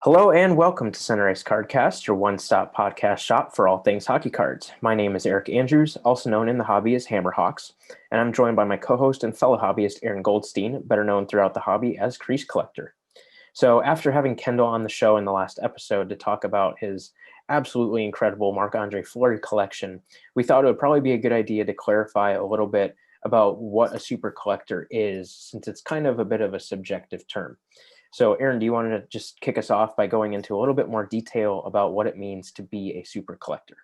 Hello and welcome to Center Ice Cardcast, your one-stop podcast shop for all things hockey cards. My name is Eric Andrews, also known in the hobby as Hammerhawks, and I'm joined by my co-host and fellow hobbyist Aaron Goldstein, better known throughout the hobby as Crease Collector. So after having Kendall on the show in the last episode to talk about his absolutely incredible Marc-Andre Fleury collection, we thought it would probably be a good idea to clarify a little bit about what a super collector is, since it's kind of a bit of a subjective term. So, Aaron, do you want to just kick us off by going into a little bit more detail about what it means to be a super collector?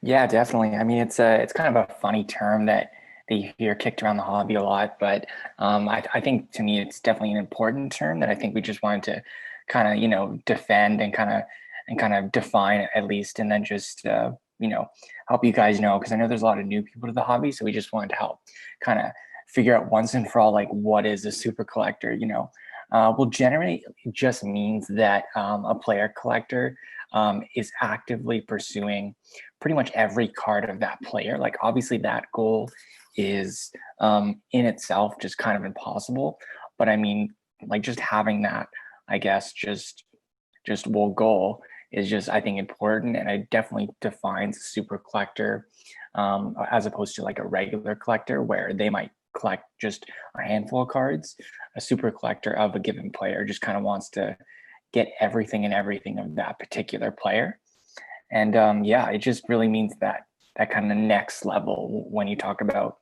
Yeah, definitely. I mean, it's kind of a funny term that you hear kicked around the hobby a lot, but I think to me it's definitely an important term that I think we just wanted to kind of defend and kind of define at least, and then just help you guys know, because I know there's a lot of new people to the hobby, so we just wanted to help kind of figure out once and for all, like, what is a super collector. Well, generally it just means that a player collector is actively pursuing pretty much every card of that player. Like, obviously that goal is in itself just kind of impossible, but I mean, like, just having that, I guess, just goal is just, I think, important, and it definitely defines a super collector as opposed to like a regular collector where they might collect just a handful of cards. A super collector of a given player just kind of wants to get everything and everything of that particular player. And yeah, it just really means that kind of next level when you talk about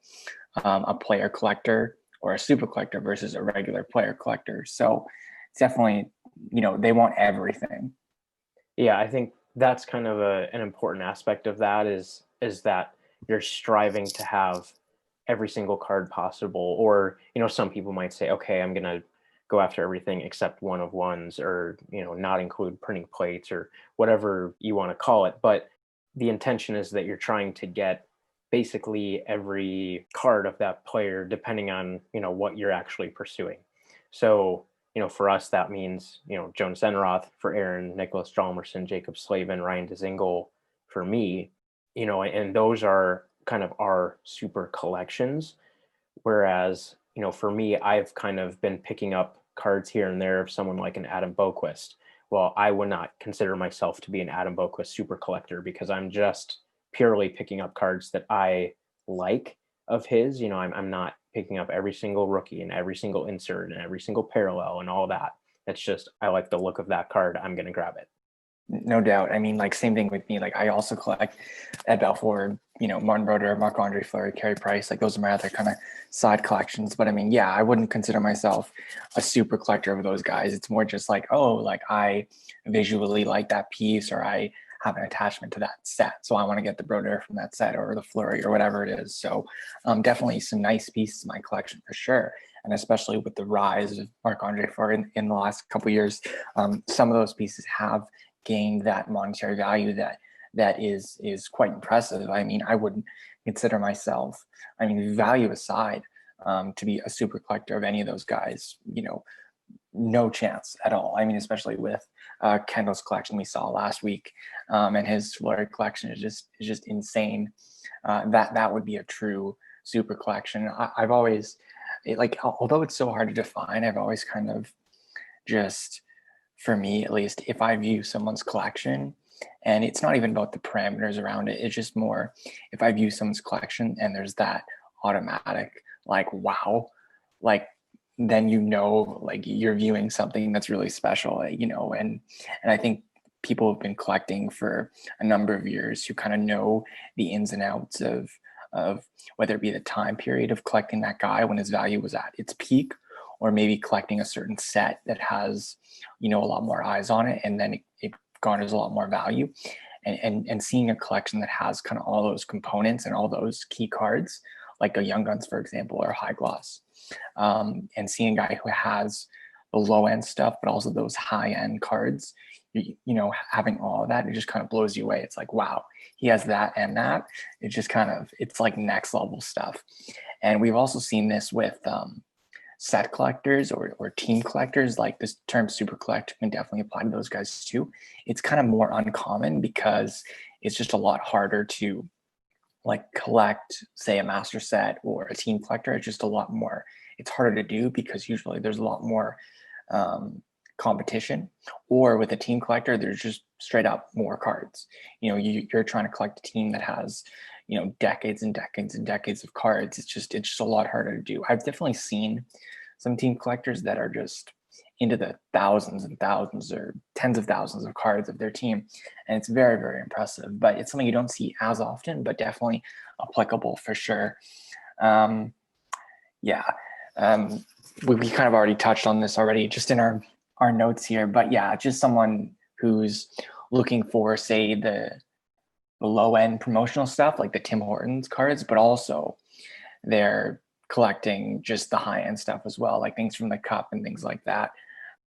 a player collector or a super collector versus a regular player collector. So it's definitely, they want everything. Yeah, I think that's kind of an important aspect of that is that you're striving to have every single card possible. Or, some people might say, okay, I'm going to go after everything except one of ones, or, not include printing plates or whatever you want to call it. But the intention is that you're trying to get basically every card of that player, depending on, what you're actually pursuing. So, for us, that means, Jonas Enroth for Aaron, Nicholas Jalmerson, Jacob Slavin, Ryan Dzingel for me, and those are kind of our super collections. Whereas, for me, I've kind of been picking up cards here and there of someone like an Adam Boquist. Well, I would not consider myself to be an Adam Boquist super collector, because I'm just purely picking up cards that I like of his. I'm not picking up every single rookie and every single insert and every single parallel and all that. It's just, I like the look of that card, I'm going to grab it. No doubt. I mean, like, same thing with me. Like, I also collect Ed Belfour, Martin Brodeur, Marc-Andre Fleury, Carey Price. Like, those are my other kind of side collections. But I mean, yeah, I wouldn't consider myself a super collector of those guys. It's more just like, oh, like, I visually like that piece, or I have an attachment to that set, so I want to get the Brodeur from that set, or the Fleury, or whatever it is. So definitely some nice pieces in my collection for sure. And especially with the rise of Marc-Andre Fleury in the last couple of years, some of those pieces have gained that monetary value that is quite impressive. I mean, I wouldn't consider myself, I mean, value aside, to be a super collector of any of those guys. No chance at all. I mean, especially with Kendall's collection we saw last week, and his Fleury collection is just insane. That would be a true super collection. I've always, although it's so hard to define, I've always kind of just, for me at least, if I view someone's collection, and it's not even about the parameters around it, it's just more, if I view someone's collection and there's that automatic, like, wow, like, then like, you're viewing something that's really special, and I think people have been collecting for a number of years who kind of know the ins and outs of whether it be the time period of collecting that guy when his value was at its peak, or maybe collecting a certain set that has, a lot more eyes on it, and then it garners a lot more value. And seeing a collection that has kind of all those components and all those key cards, like a Young Guns, for example, or High Gloss, and seeing a guy who has the low end stuff, but also those high end cards, having all of that, it just kind of blows you away. It's like, wow, he has that and that. It just kind of, it's like next level stuff. And we've also seen this with set collectors or team collectors. Like, this term super collector can definitely apply to those guys too. It's kind of more uncommon because it's just a lot harder to, like, collect, say, a master set or a team collector. It's just a lot more, it's harder to do because usually there's a lot more competition, or with a team collector, there's just straight up more cards. You're trying to collect a team that has, decades and decades and decades of cards. It's just a lot harder to do. I've definitely seen some team collectors that are just into the thousands and thousands or tens of thousands of cards of their team. And it's very, very impressive, but it's something you don't see as often, but definitely applicable for sure. Yeah. We kind of already touched on this already just in our notes here, but yeah, just someone who's looking for, say, the low end promotional stuff like the Tim Hortons cards, but also they're collecting just the high end stuff as well, like things from the cup and things like that.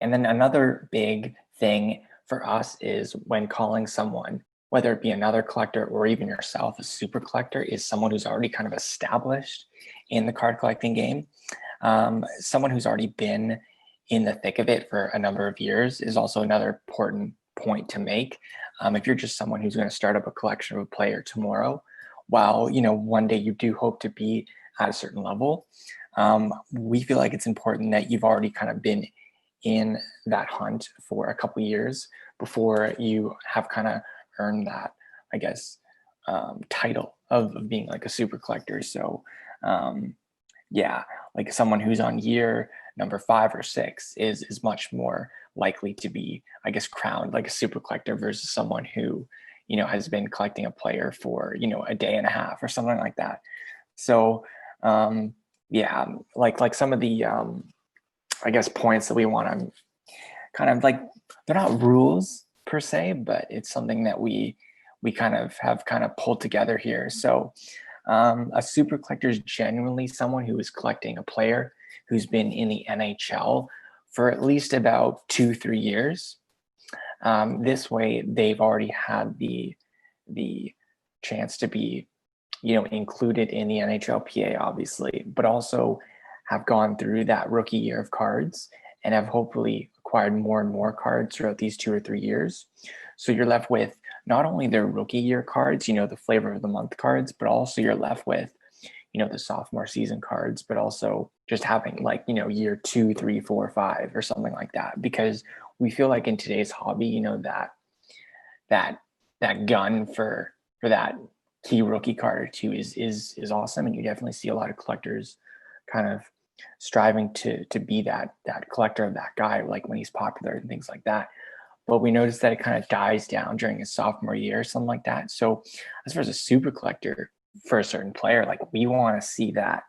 And then another big thing for us is when calling someone, whether it be another collector or even yourself, a super collector, is someone who's already kind of established in the card collecting game. Someone who's already been in the thick of it for a number of years is also another important point to make. If you're just someone who's going to start up a collection of a player tomorrow, while one day you do hope to be at a certain level, we feel like it's important that you've already kind of been in that hunt for a couple of years before you have kind of earned that, I guess, title of being like a super collector. So yeah, like someone who's on year number 5 or 6 is much more likely to be, I guess, crowned like a super collector versus someone who, has been collecting a player for, a day and a half or something like that. So yeah, like some of the I guess points that we want to kind of like, they're not rules per se, but it's something that we kind of have kind of pulled together here. So a super collector is genuinely someone who is collecting a player who's been in the NHL for at least about 2-3 years. This way, they've already had the chance to be, included in the NHLPA, obviously, but also have gone through that rookie year of cards and have hopefully acquired more and more cards throughout these 2 or 3 years. So you're left with not only their rookie year cards, the flavor of the month cards, but also you're left with, the sophomore season cards, but also just having like, year 2, 3, 4, 5 or something like that. Because we feel like in today's hobby, that gun for that key rookie card or two is awesome. And you definitely see a lot of collectors kind of striving to be that collector of that guy, like when he's popular and things like that. But we noticed that it kind of dies down during his sophomore year or something like that. So as far as a super collector for a certain player, like we want to see that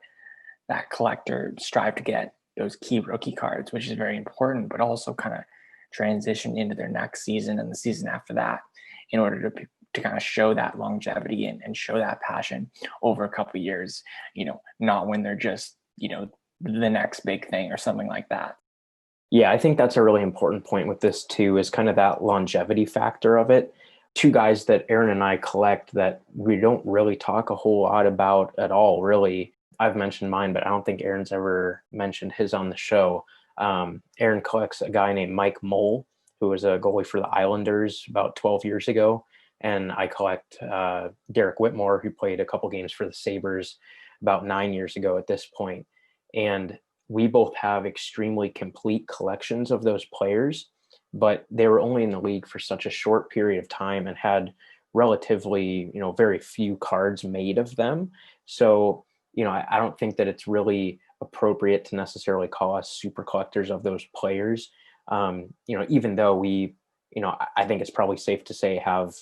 collector strive to get those key rookie cards, which is very important, but also kind of transition into their next season and the season after that in order to kind of show that longevity and show that passion over a couple of years, not when they're just, the next big thing or something like that. Yeah, I think that's a really important point with this too, is kind of that longevity factor of it. 2 guys that Aaron and I collect that we don't really talk a whole lot about at all, really. I've mentioned mine, but I don't think Aaron's ever mentioned his on the show. Aaron collects a guy named Mike Mole, who was a goalie for the Islanders about 12 years ago. And I collect Derek Whitmore, who played a couple games for the Sabres about 9 years ago at this point. And we both have extremely complete collections of those players, but they were only in the league for such a short period of time and had relatively, very few cards made of them. So, I don't think that it's really appropriate to necessarily call us super collectors of those players. Even though we, I think it's probably safe to say have,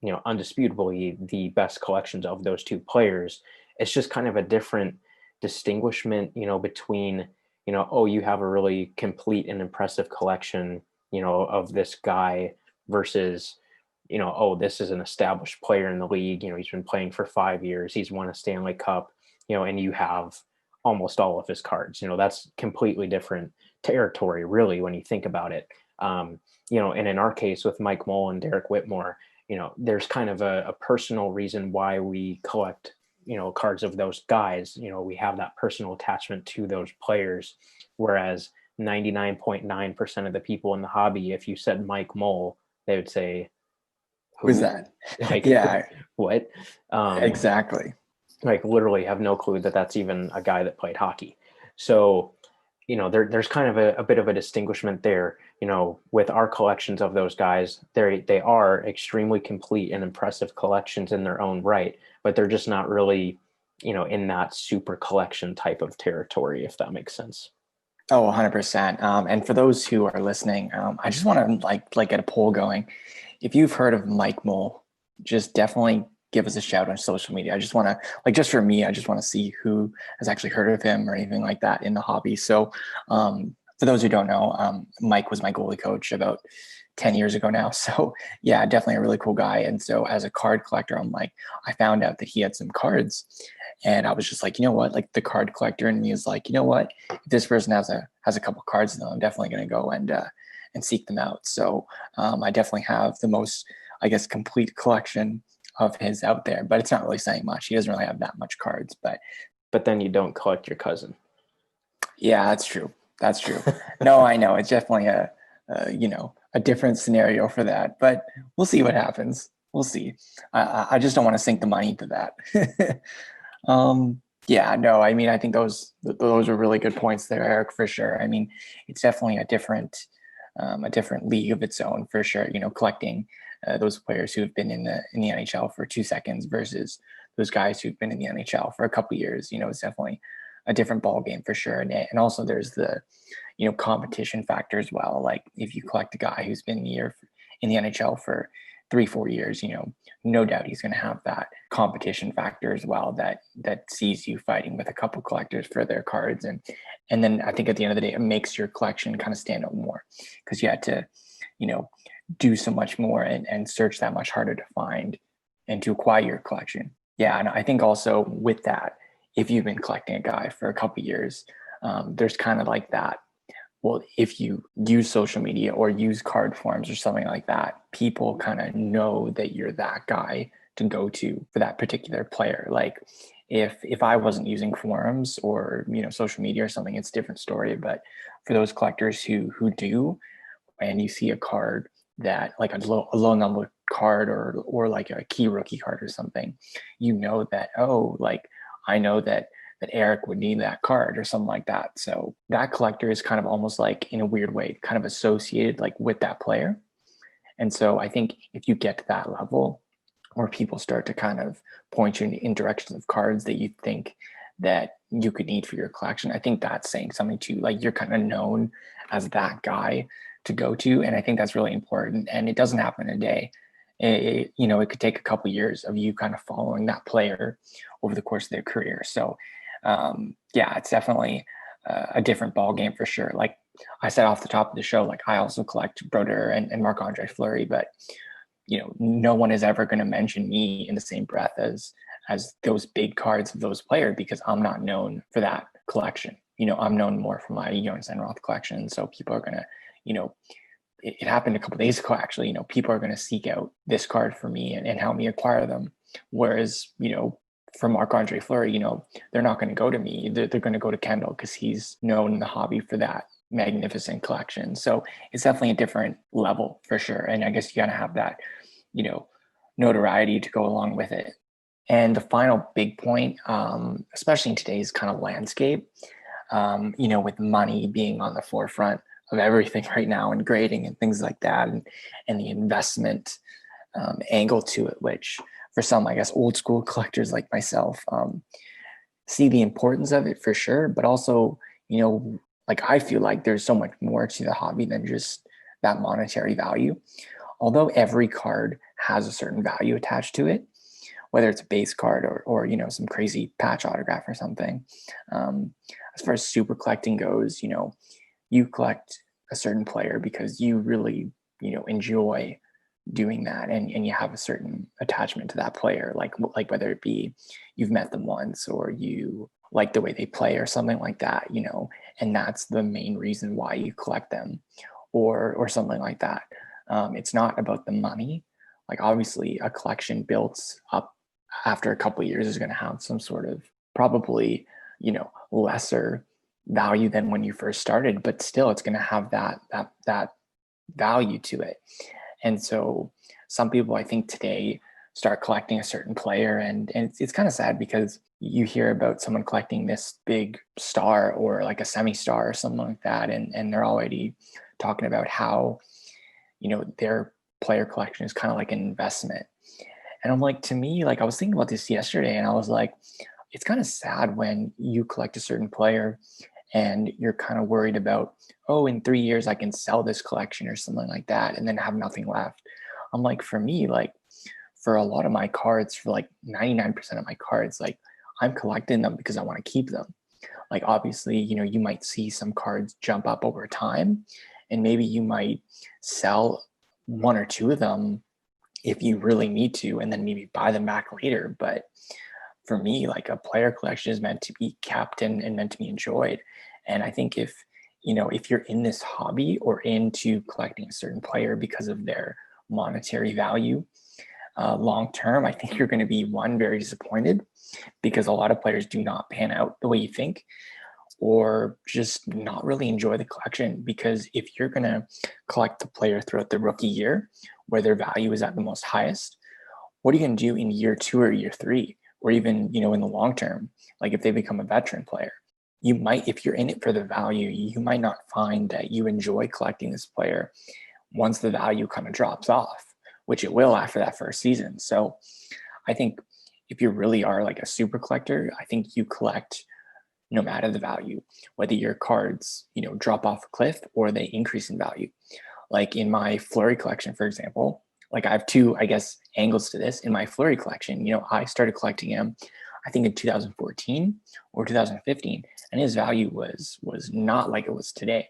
undisputably the best collections of those 2 players. It's just kind of a different distinguishment, between, oh, you have a really complete and impressive collection, of this guy versus, oh, this is an established player in the league. He's been playing for 5 years. He's won a Stanley Cup, and you have almost all of his cards. That's completely different territory, really, when you think about it. And in our case with Mike Mole and Derek Whitmore, there's kind of a personal reason why we collect, cards of those guys. We have that personal attachment to those players, whereas 99.9% of the people in the hobby, if you said Mike Mole, they would say, Who's that? Like, Yeah, what? exactly. Like literally have no clue that that's even a guy that played hockey. So there's kind of a bit of a distinguishment there. With our collections of those guys, they are extremely complete and impressive collections in their own right, but they're just not really, in that super collection type of territory, if that makes sense. Oh, 100%. And for those who are listening, I just want to like get a poll going. If you've heard of Mike Mole, just definitely give us a shout on social media. I just want to just for me, I just want to see who has actually heard of him or anything like that in the hobby. So for those who don't know, Mike was my goalie coach about 10 years ago now. So yeah, definitely a really cool guy. And so as a card collector, I found out that he had some cards, and I was just like, you know what, like the card collector in me is like, you know what, if this person has a couple cards in them, I'm definitely going to go and seek them out. So I definitely have the most, I guess, complete collection of his out there, but it's not really saying much. He doesn't really have that much cards, but then you don't collect your cousin. Yeah, that's true. That's true. No, I know it's definitely a different scenario for that, but we'll see what happens. We'll see. I just don't want to sink the money into that. Yeah, no, I mean, I think those are really good points there, Eric, for sure. I mean, it's definitely a different league of its own for sure. Collecting those players who have been in the NHL for 2 seconds versus those guys who've been in the NHL for a couple of years. It's definitely a different ball game for sure. And also there's the competition factor as well. Like if you collect a guy who's been in the NHL for 3-4 years, no doubt he's going to have that competition factor as well that sees you fighting with a couple collectors for their cards. And then I think at the end of the day, it makes your collection kind of stand out more because you had to, do so much more and search that much harder to find and to acquire your collection. Yeah. And I think also with that, if you've been collecting a guy for a couple years, there's kind of like that. Well, if you use social media or use card forums or something like that, people kind of know that you're that guy to go to for that particular player. Like if I wasn't using forums or social media or something, it's a different story. But for those collectors who do, and you see a card that like a low number card or like a key rookie card or something, that, oh, like I know that Eric would need that card or something like that. So that collector is kind of almost like in a weird way, kind of associated like with that player. And so I think if you get to that level where people start to kind of point you in directions of cards that you think that you could need for your collection, I think that's saying something to like you're kind of known as that guy to go to. And I think that's really important. And it doesn't happen in a day. It could take a couple of years of you kind of following that player over the course of their career. So yeah, it's definitely a different ball game for sure. Like I said off the top of the show, like I also collect Brodeur and Marc-Andre Fleury, but no one is ever going to mention me in the same breath as those big cards of those players because I'm not known for that collection. I'm known more for my Jonas Enroth collection. So people are going to, it happened a couple of days ago, actually, people are going to seek out this card for me and help me acquire them. Whereas, for Marc-Andre Fleury, they're not going to go to me. They're going to go to Kendall because he's known in the hobby for that magnificent collection. So it's definitely a different level for sure. And I guess you got to have that, notoriety to go along with it. And the final big point, especially in today's kind of landscape, with money being on the forefront of everything right now and grading and things like that, and the investment angle to it, which for some, I guess, old school collectors like myself, see the importance of it for sure. But also, like I feel like there's so much more to the hobby than just that monetary value. Although every card has a certain value attached to it, whether it's a base card or some crazy patch autograph or something. As far as super collecting goes, you collect a certain player because you really, enjoy doing that and you have a certain attachment to that player, like whether it be you've met them once or you like the way they play or something like that, and that's the main reason why you collect them or something like that. It's not about the money. Like obviously a collection built up after a couple of years is going to have some sort of probably, lesser value than when you first started, but still it's going to have that value to it. And so some people I think today start collecting a certain player. And it's kind of sad because you hear about someone collecting this big star or like a semi-star or something like that, and they're already talking about how, their player collection is kind of like an investment. And I'm like, to me, like I was thinking about this yesterday and I was like, it's kind of sad when you collect a certain player and you're kind of worried about, oh, in 3 years I can sell this collection or something like that and then have nothing left. I'm like, for me, like for a lot of my cards, for like 99% of my cards, like I'm collecting them because I want to keep them. Like obviously, you might see some cards jump up over time and maybe you might sell one or two of them if you really need to and then maybe buy them back later. But for me, like a player collection is meant to be kept and meant to be enjoyed. And I think if you're in this hobby or into collecting a certain player because of their monetary value, long term, I think you're going to be very disappointed because a lot of players do not pan out the way you think, or just not really enjoy the collection. Because if you're going to collect the player throughout the rookie year where their value is at the most highest, what are you going to do in year 2 or year 3, or even, in the long term? Like if they become a veteran player, you might, if you're in it for the value, you might not find that you enjoy collecting this player once the value kind of drops off, which it will after that first season. So I think if you really are like a super collector, I think you collect no matter the value, whether your cards, drop off a cliff or they increase in value. Like in my Flurry collection, for example, like I have two, I guess, angles to this. In my Flurry collection, I started collecting him, I think in 2014 or 2015, and his value was not like it was today.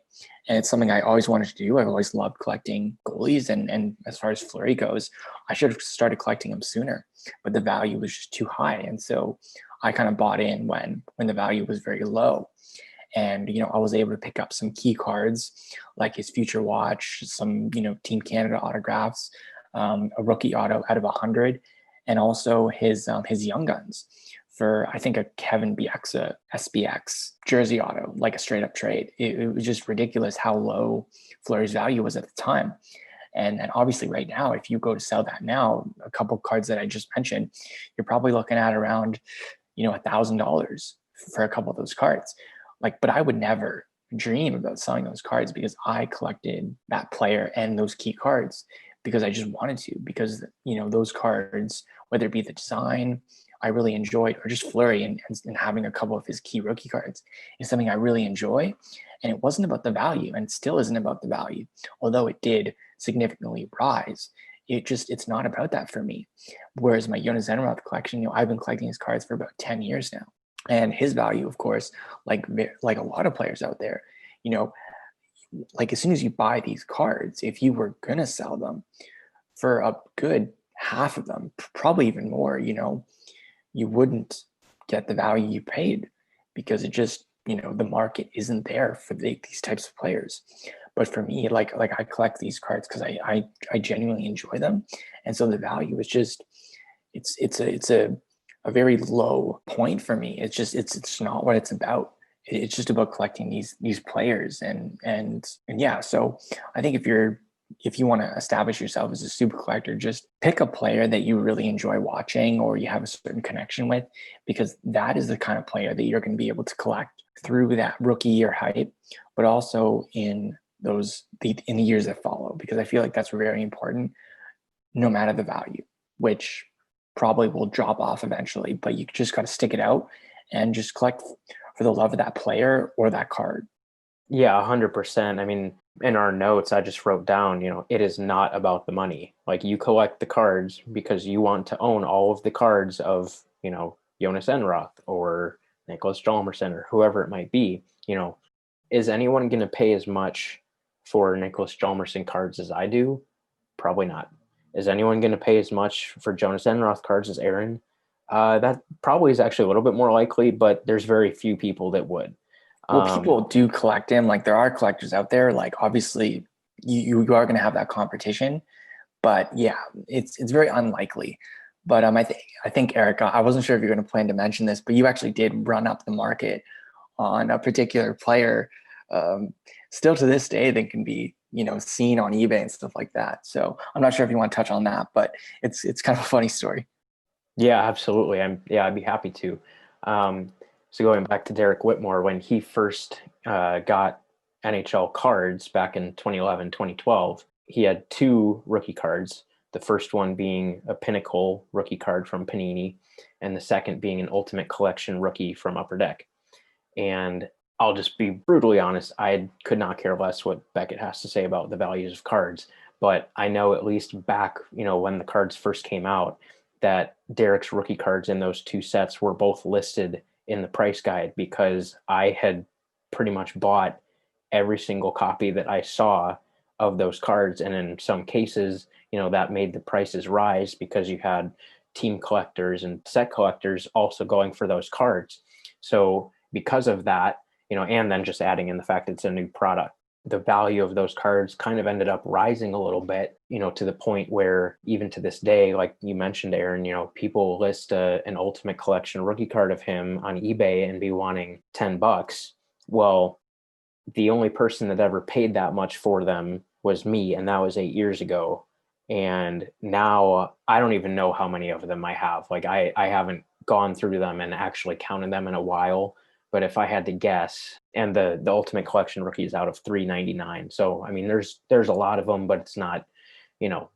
And it's something I always wanted to do. I've always loved collecting goalies, and as far as Flurry goes, I should have started collecting them sooner, but the value was just too high. And so I kind of bought in when the value was very low. And, I was able to pick up some key cards like his Future Watch, some, Team Canada autographs, a rookie auto out of 100, and also his Young Guns for, I think, a Kevin Bieksa SBX jersey auto, like a straight up trade. It was just ridiculous how low Fleury's value was at the time. And obviously right now, if you go to sell that now, a couple cards that I just mentioned, you're probably looking at around, $1,000 for a couple of those cards. Like, but I would never dream about selling those cards because I collected that player and those key cards because I just wanted to, because, those cards, whether it be the design I really enjoyed or just Fleury and having a couple of his key rookie cards is something I really enjoy. And it wasn't about the value, and it still isn't about the value, although it did significantly rise. It's not about that for me. Whereas my Jonas Enroth collection, I've been collecting his cards for about 10 years now. And his value, of course, like a lot of players out there, like as soon as you buy these cards, if you were going to sell them for a good half of them, probably even more, you wouldn't get the value you paid because it just, the market isn't there for these types of players. But for me, like I collect these cards because I genuinely enjoy them. And so the value is just, it's a very low point for me. It's not what it's about. It's just about collecting these players and yeah. So I think if you want to establish yourself as a super collector, just pick a player that you really enjoy watching or you have a certain connection with, because that is the kind of player that you're going to be able to collect through that rookie year hype, but also in the years that follow, because I feel like that's very important, no matter the value, which probably will drop off eventually, but you just got to stick it out and just collect for the love of that player or that card. Yeah, 100%. I mean, in our notes, I just wrote down, it is not about the money. Like you collect the cards because you want to own all of the cards of, Jonas Enroth or Nicholas Hjalmarsson or whoever it might be. Is anyone going to pay as much for Nicholas Hjalmarsson cards as I do? Probably not. Is anyone going to pay as much for Jonas Enroth cards as Aaron? That probably is actually a little bit more likely, but there's very few people that would. Well, people do collect him. Like there are collectors out there. Like obviously you are going to have that competition, but yeah, it's very unlikely. But I think Eric, I wasn't sure if you're going to plan to mention this, but you actually did run up the market on a particular player. Still to this day, that can be seen on eBay and stuff like that. So I'm not sure if you want to touch on that, but it's kind of a funny story. Yeah, absolutely. I'd be happy to. Um, so going back to Derek Whitmore, when he first got NHL cards back in 2011, 2012, he had two rookie cards. The first one being a Pinnacle rookie card from Panini, and the second being an Ultimate Collection rookie from Upper Deck. And I'll just be brutally honest, I could not care less what Beckett has to say about the values of cards. But I know at least back, when the cards first came out, that Derek's rookie cards in those two sets were both listed in the price guide because I had pretty much bought every single copy that I saw of those cards. And in some cases, that made the prices rise because you had team collectors and set collectors also going for those cards. So because of that, and then just adding in the fact it's a new product, the value of those cards kind of ended up rising a little bit, to the point where even to this day, like you mentioned, Aaron, people list an Ultimate Collection rookie card of him on eBay and be wanting $10. Well, the only person that ever paid that much for them was me, and that was 8 years ago. And now I don't even know how many of them I have. Like I haven't gone through them and actually counted them in a while. But if I had to guess, and the Ultimate Collection rookie is out of 399. So I mean, there's a lot of them, but it's not,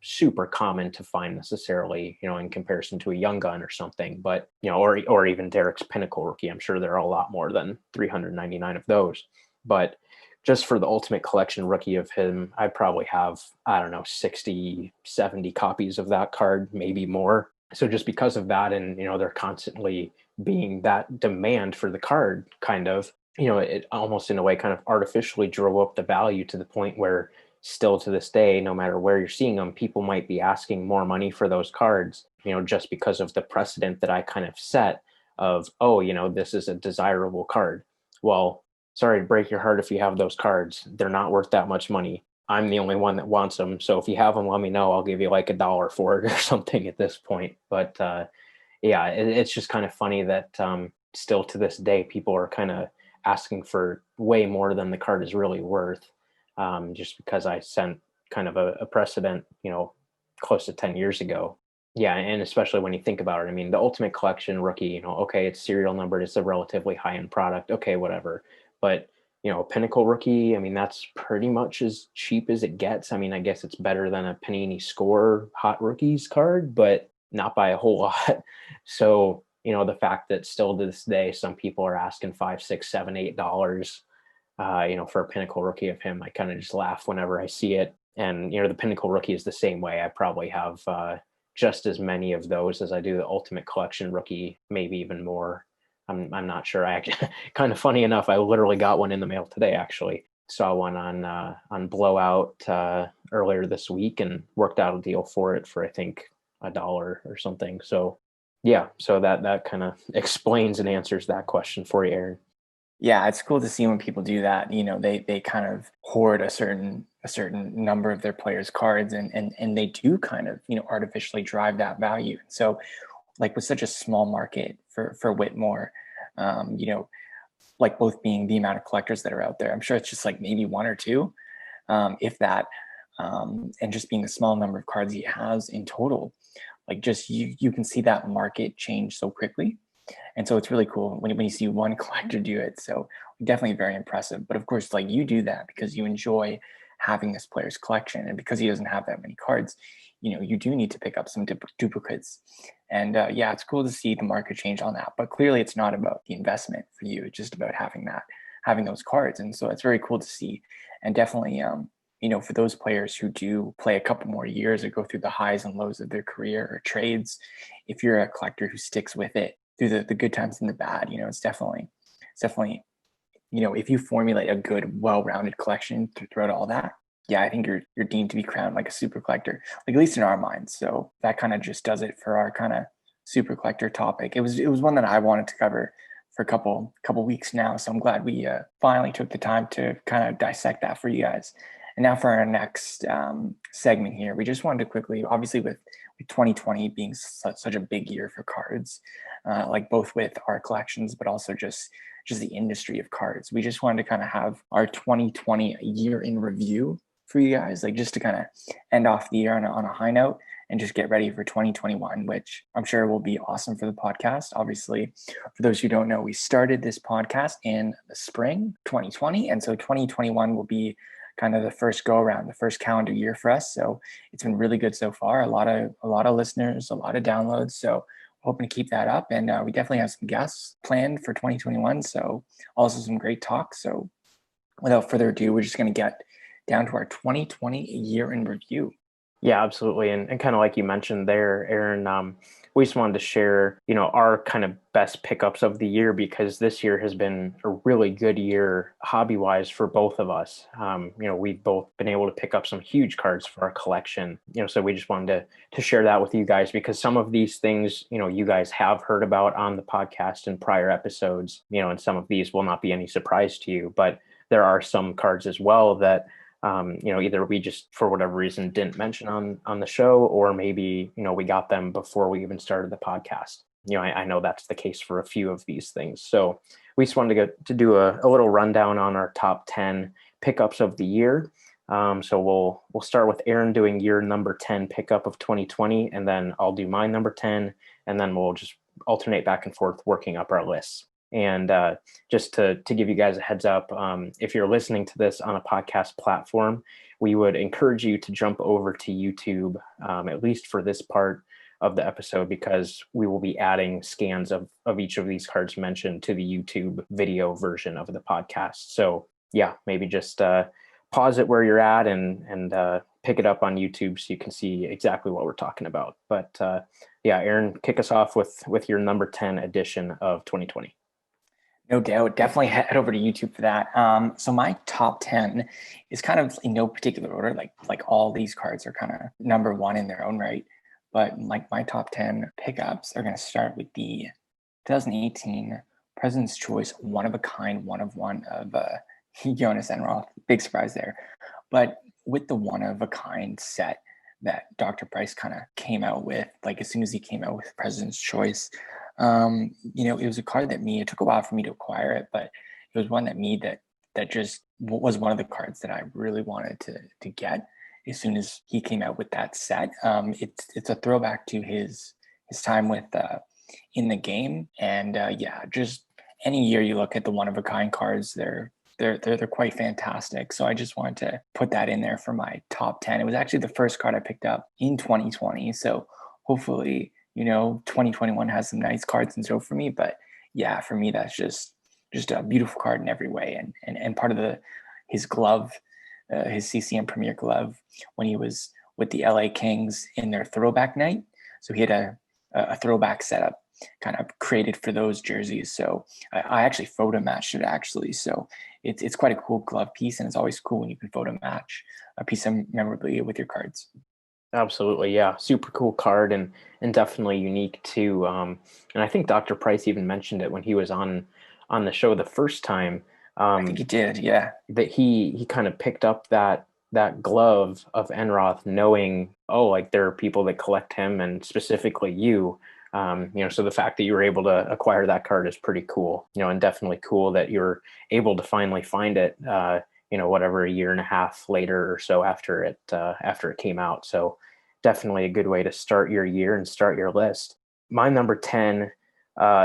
super common to find necessarily, in comparison to a Young Gun or something. But or even Derek's Pinnacle rookie, I'm sure there are a lot more than 399 of those. But just for the Ultimate Collection rookie of him, I probably have, I don't know, 60, 70 copies of that card, maybe more. So just because of that, and, they're constantly being that demand for the card, kind of, it almost in a way kind of artificially drove up the value to the point where still to this day, no matter where you're seeing them, people might be asking more money for those cards, just because of the precedent that I kind of set of, oh, this is a desirable card. Well, sorry to break your heart if you have those cards. They're not worth that much money. I'm the only one that wants them. So if you have them, let me know. I'll give you like $1 for it or something at this point. But yeah, it's just kind of funny that still to this day, people are kind of asking for way more than the card is really worth, just because I sent kind of a precedent, close to 10 years ago. Yeah, and especially when you think about it, I mean, the Ultimate Collection rookie, okay, it's serial numbered, it's a relatively high-end product, okay, whatever. But a Pinnacle rookie, I mean, that's pretty much as cheap as it gets. I mean, I guess it's better than a Panini Score Hot Rookies card, but not by a whole lot. So, the fact that still to this day, some people are asking $5, $6, $7, $8, for a Pinnacle rookie of him, I kind of just laugh whenever I see it. And, the Pinnacle rookie is the same way. I probably have just as many of those as I do the Ultimate Collection rookie, maybe even more. I'm not sure. I actually, kind of funny enough, I literally got one in the mail today. Actually, saw one on Blowout earlier this week and worked out a deal for it for I think $1 or something. So yeah, so that kind of explains and answers that question for you, Aaron. Yeah, it's cool to see when people do that. They kind of hoard a certain number of their players' cards, and they do kind of artificially drive that value. So, like with such a small market for Whitmore, like both being the amount of collectors that are out there, I'm sure it's just like maybe one or two, if that, and just being the small number of cards he has in total, like just you can see that market change so quickly. And so it's really cool when you see one collector do it. So definitely very impressive. But of course, like you do that because you enjoy having this player's collection, and because he doesn't have that many cards, you do need to pick up some duplicates. And yeah, it's cool to see the market change on that. But clearly, it's not about the investment for you; it's just about having those cards. And so it's very cool to see. And definitely, for those players who do play a couple more years or go through the highs and lows of their career or trades, if you're a collector who sticks with it through the good times and the bad, it's definitely, if you formulate a good, well-rounded collection throughout all that, yeah, I think you're deemed to be crowned like a super collector, like at least in our minds. So that kind of just does it for our kind of super collector topic. It was one that I wanted to cover for a couple weeks now. So I'm glad we finally took the time to kind of dissect that for you guys. And now for our next segment here, we just wanted to quickly, obviously with 2020 being such a big year for cards, like both with our collections, but also just the industry of cards. We just wanted to kind of have our 2020 year in review for you guys, like just to kind of end off the year on a high note and just get ready for 2021, which I'm sure will be awesome for the podcast. Obviously, for those who don't know, we started this podcast in the spring 2020. And so 2021 will be kind of the first go around, the first calendar year for us. So it's been really good so far. A lot of listeners, a lot of downloads. So hoping to keep that up. And we definitely have some guests planned for 2021. So also some great talks. So without further ado, we're just going to get down to our 2020 year in review. Yeah, absolutely. And kind of like you mentioned there, Aaron, we just wanted to share, our kind of best pickups of the year, because this year has been a really good year hobby-wise for both of us. We've both been able to pick up some huge cards for our collection, so we just wanted to share that with you guys, because some of these things, you guys have heard about on the podcast in prior episodes, and some of these will not be any surprise to you, but there are some cards as well that either we just for whatever reason didn't mention on the show, or maybe, we got them before we even started the podcast. I know that's the case for a few of these things. So we just wanted to do a little rundown on our top 10 pickups of the year. So we'll start with Aaron doing your number 10 pickup of 2020, and then I'll do my number 10, and then we'll just alternate back and forth working up our lists. And just to give you guys a heads up, if you're listening to this on a podcast platform, we would encourage you to jump over to YouTube, at least for this part of the episode, because we will be adding scans of each of these cards mentioned to the YouTube video version of the podcast. So yeah, maybe just pause it where you're at and pick it up on YouTube so you can see exactly what we're talking about. But yeah, Aaron, kick us off with your number 10 edition of 2020. No doubt. Definitely head over to YouTube for that. So my top 10 is kind of in no particular order. Like all these cards are kind of number one in their own right. But like my top 10 pickups are going to start with the 2018 President's Choice one of a kind, one of one of Jonas Enroth. Big surprise there. But with the one of a kind set that Dr. Price kind of came out with, like as soon as he came out with President's Choice, it was a card that it took a while for me to acquire it, but it was one that just was one of the cards that I really wanted to get as soon as he came out with that set. It's a throwback to his time with in the game, and just any year you look at the one of a kind cards, they're quite fantastic. So I just wanted to put that in there for my top 10. It was actually the first card I picked up in 2020, so hopefully 2021 has some nice cards in store for me. But yeah, for me, that's just a beautiful card in every way. And part of his glove, his CCM Premier glove, when he was with the LA Kings in their throwback night. So he had a throwback setup kind of created for those jerseys. So I actually photo matched it actually. So it's quite a cool glove piece, and it's always cool when you can photo match a piece of memorabilia with your cards. Absolutely, yeah, super cool card and definitely unique too. And I think Dr. Price even mentioned it when he was on the show the first time. I think he did, yeah. That he kind of picked up that glove of Enroth, knowing, like there are people that collect him, and specifically you. So the fact that you were able to acquire that card is pretty cool. And definitely cool that you're able to finally find it. Whatever, a year and a half later or so after it came out. So definitely a good way to start your year and start your list. My number 10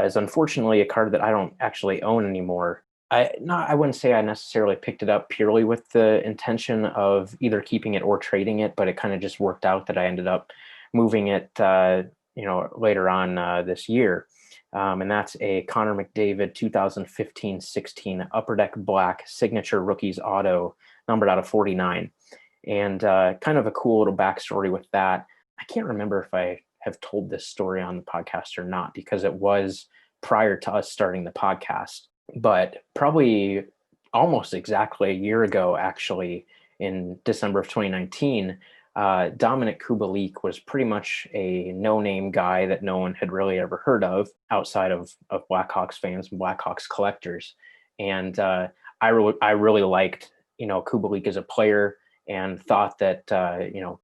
is unfortunately a card that I don't actually own anymore. I wouldn't say I necessarily picked it up purely with the intention of either keeping it or trading it, but it kind of just worked out that I ended up moving it, later on this year. And that's a Connor McDavid 2015-16 Upper Deck Black Signature Rookies Auto, numbered out of 49. And kind of a cool little backstory with that. I can't remember if I have told this story on the podcast or not, because it was prior to us starting the podcast. But probably almost exactly a year ago, actually, in December of 2019, Dominic Kubalik was pretty much a no-name guy that no one had really ever heard of outside of Blackhawks fans and Blackhawks collectors. And I really liked, Kubalik as a player, and thought that,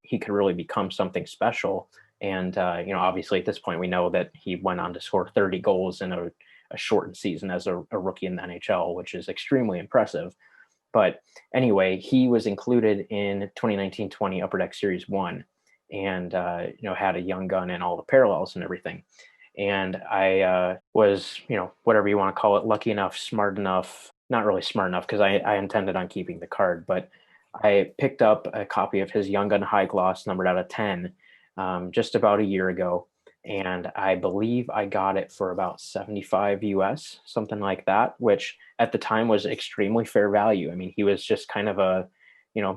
he could really become something special. And, obviously at this point, we know that he went on to score 30 goals in a shortened season as a rookie in the NHL, which is extremely impressive. But anyway, he was included in 2019-20 Upper Deck Series 1 and, had a young gun and all the parallels and everything. And I was, whatever you want to call it, lucky enough, smart enough, not really smart enough because I intended on keeping the card, but I picked up a copy of his Young Gun High Gloss numbered out of 10 just about a year ago. And I believe I got it for about 75 US, something like that, which at the time was extremely fair value. I mean, he was just kind of a,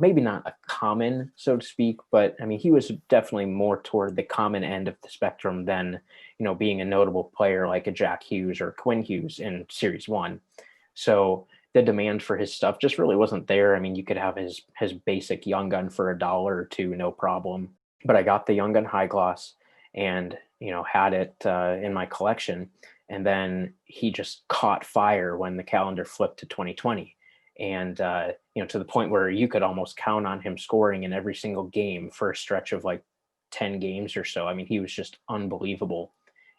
maybe not a common, so to speak, but I mean, he was definitely more toward the common end of the spectrum than, being a notable player like a Jack Hughes or Quinn Hughes in Series 1. So the demand for his stuff just really wasn't there. I mean, you could have his basic Young Gun for $1 or $2, no problem. But I got the Young Gun High Gloss and, had it in my collection. And then he just caught fire when the calendar flipped to 2020. And, to the point where you could almost count on him scoring in every single game for a stretch of like 10 games or so. I mean, he was just unbelievable.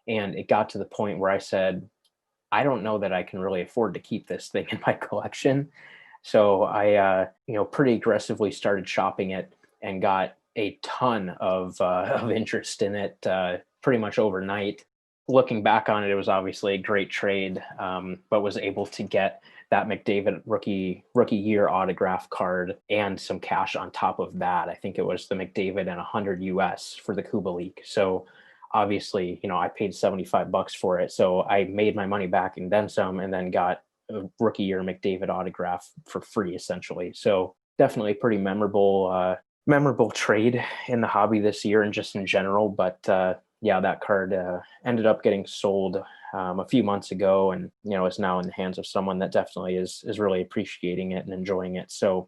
And it got to the point where I said, I don't know that I can really afford to keep this thing in my collection. So I, pretty aggressively started shopping it and got a ton of interest in it pretty much overnight. Looking back on it, it was obviously a great trade, but was able to get that McDavid rookie year autograph card and some cash on top of that. I think it was the McDavid and 100 US for the Kubalik. So obviously, I paid $75 for it. So I made my money back and then some, and then got a rookie year McDavid autograph for free, essentially. So definitely pretty memorable trade in the hobby this year and just in general. But yeah, that card ended up getting sold a few months ago, and is now in the hands of someone that definitely is really appreciating it and enjoying it. So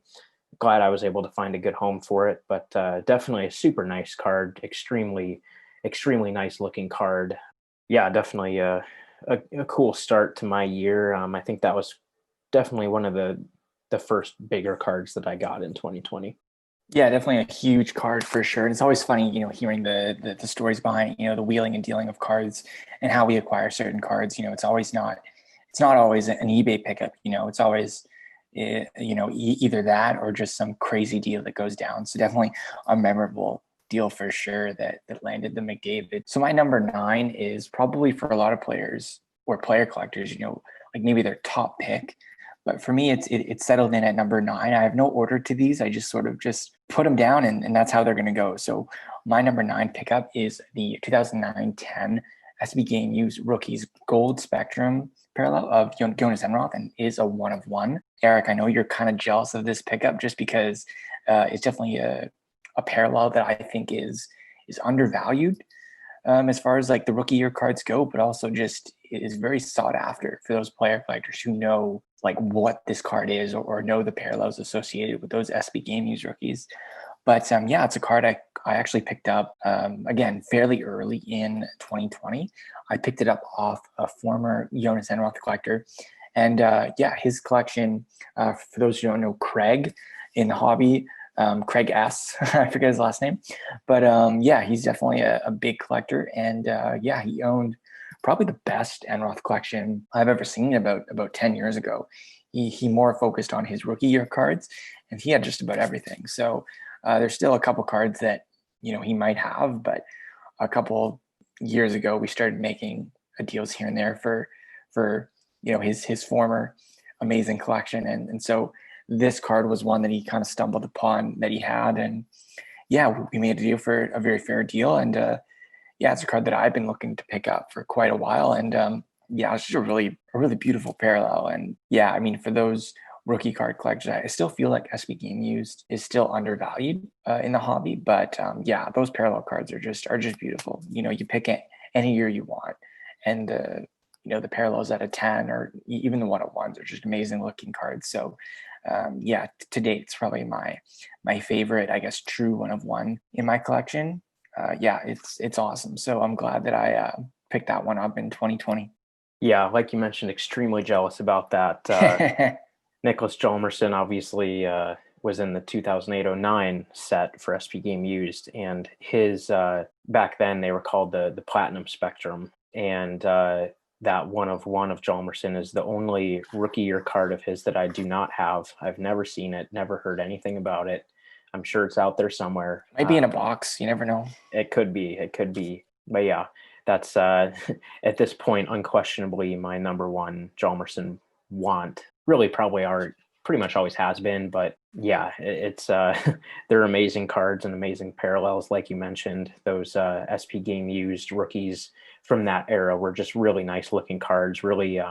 glad I was able to find a good home for it. But definitely a super nice card, extremely nice looking card. Yeah, definitely a cool start to my year. I think that was definitely one of the first bigger cards that I got in 2020. Yeah, definitely a huge card for sure. And it's always funny, hearing the stories behind, the wheeling and dealing of cards and how we acquire certain cards. It's not always an eBay pickup. It's always, either that or just some crazy deal that goes down. So definitely a memorable deal for sure that landed the McDavid. So my number 9 is probably for a lot of players or player collectors, like maybe their top pick. But for me, it's settled in at number 9. I have no order to these. I just sort of just put them down, and that's how they're going to go. So my number 9 pickup is the 2009-10 SB Game Use Rookies Gold Spectrum parallel of Jonas Enroth, and is a 1 of 1. Eric, I know you're kind of jealous of this pickup just because it's definitely a parallel that I think is undervalued as far as like the rookie year cards go, but also just is very sought after for those player collectors who know like what this card is, or know the parallels associated with those SB Game Use rookies. But yeah, it's a card I actually picked up again fairly early in 2020. I picked it up off a former Jonas Enroth collector, and yeah, his collection. For those who don't know, Craig in the hobby, Craig S. I forget his last name, but yeah, he's definitely a big collector, and yeah, he owned probably the best Enroth collection I've ever seen about 10 years ago. He more focused on his rookie year cards, and he had just about everything. So there's still a couple cards that he might have, but a couple years ago we started making deals here and there for his former amazing collection, and so this card was one that he kind of stumbled upon that he had, and yeah, we made a deal for a very fair deal, and yeah, it's a card that I've been looking to pick up for quite a while, and yeah, it's just a really beautiful parallel, and yeah, I mean, for those rookie card collectors, I still feel like SB Game Used is still undervalued in the hobby, but yeah, those parallel cards are just beautiful. You pick it any year you want, and the parallels at a 10 or even the 101s are just amazing looking cards. So yeah, to date, it's probably my favorite, I guess, true 1 of 1 in my collection. Yeah, it's awesome. So I'm glad that I picked that one up in 2020. Yeah, like you mentioned, extremely jealous about that. Nicholas Hjalmarsson obviously was in the 2008-09 set for SP Game Used, and his back then they were called the Platinum Spectrum, and that one of one of Jalmerson is the only rookie year card of his that I do not have. I've never seen it, never heard anything about it. I'm sure it's out there somewhere. Might be in a box. You never know. It could be. It could be. But yeah, that's at this point unquestionably my number one Jalmerson want. Really, probably are pretty much always has been. But yeah, it's they're amazing cards and amazing parallels, like you mentioned. Those SP game used rookies from that era were just really nice looking cards. Really,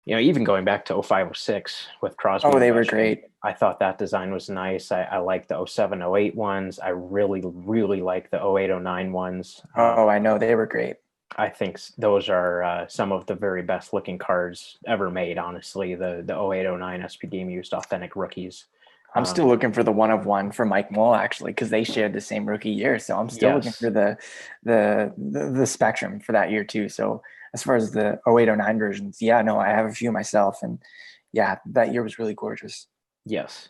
even going back to 0506 with Crosby. Oh, they were great. I thought that design was nice. I like the 07, 08 ones. I really, really like the 08, 09 ones. Oh, I know. They were great. I think those are some of the very best looking cards ever made, honestly. The 08, 09 SP Game used authentic rookies. I'm still looking for the one of one for Mike Moll, actually, because they shared the same rookie year. So I'm still looking for the spectrum for that year too. So as far as the 08, 09 versions, yeah, no, I have a few myself, and yeah, that year was really gorgeous. Yes.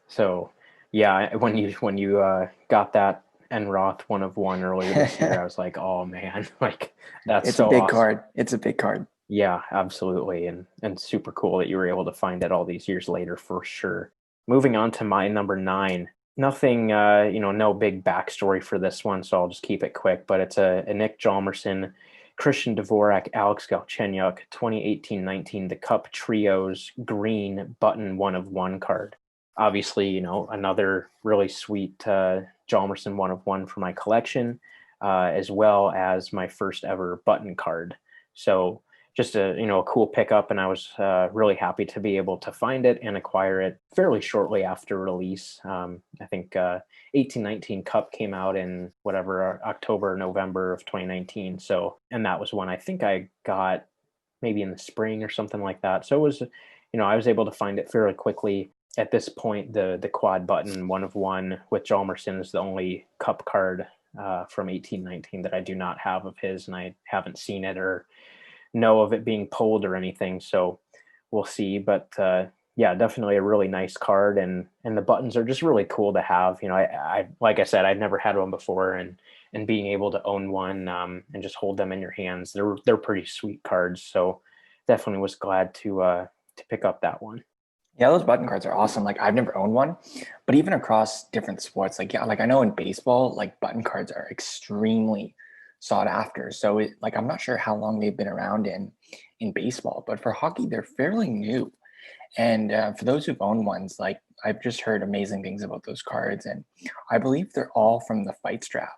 So yeah, when you got that Enroth one of one earlier this year, I was like, oh man, like that's it's a big awesome. card. It's a big card. Yeah, absolutely. And super cool that you were able to find it all these years later for sure. Moving on to my number 9. Nothing, no big backstory for this one, so I'll just keep it quick. But it's a Nick Jalmerson, Christian Dvorak, Alex Galchenyuk, 2018-19, the Cup Trios green button one of one card. Obviously, another really sweet Jalmerson one of one for my collection, as well as my first ever button card. So just a cool pickup, and I was really happy to be able to find it and acquire it fairly shortly after release. I think 18-19 Cup came out in October, November of 2019. So, and that was one I think I got maybe in the spring or something like that. So it was, I was able to find it fairly quickly. At this point, the quad button one of one with Jalmerson is the only Cup card from 18-19 that I do not have of his, and I haven't seen it or know of it being pulled or anything, so we'll see. But yeah, definitely a really nice card, and the buttons are just really cool to have. I like I said, I'd never had one before, and being able to own one and just hold them in your hands, they're pretty sweet cards. So definitely was glad to pick up that one. Yeah, those button cards are awesome. Like I've never owned one, but even across different sports, like I know in baseball, like button cards are extremely sought after. So I'm not sure how long they've been around in baseball, but for hockey, they're fairly new. And for those who've owned ones, like I've just heard amazing things about those cards, and I believe they're all from the Fight Strap.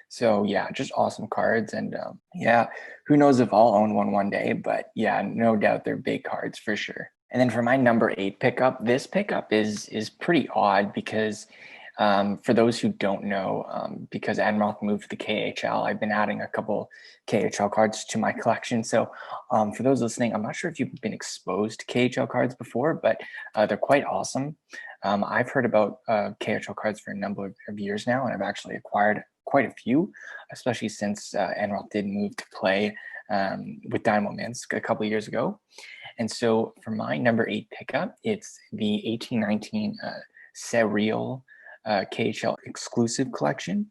So yeah, just awesome cards, and yeah, who knows if I'll own one day, but yeah, no doubt they're big cards for sure. And then for my number 8 pickup, this pickup is pretty odd because for those who don't know, because Enroth moved to the KHL, I've been adding a couple KHL cards to my collection. So for those listening, I'm not sure if you've been exposed to KHL cards before, but they're quite awesome. I've heard about KHL cards for a number of years now, and I've actually acquired quite a few, especially since Enroth did move to play with Dynamo Minsk a couple of years ago. And so for my number 8 pickup, it's the 18-19 Serial KHL exclusive collection,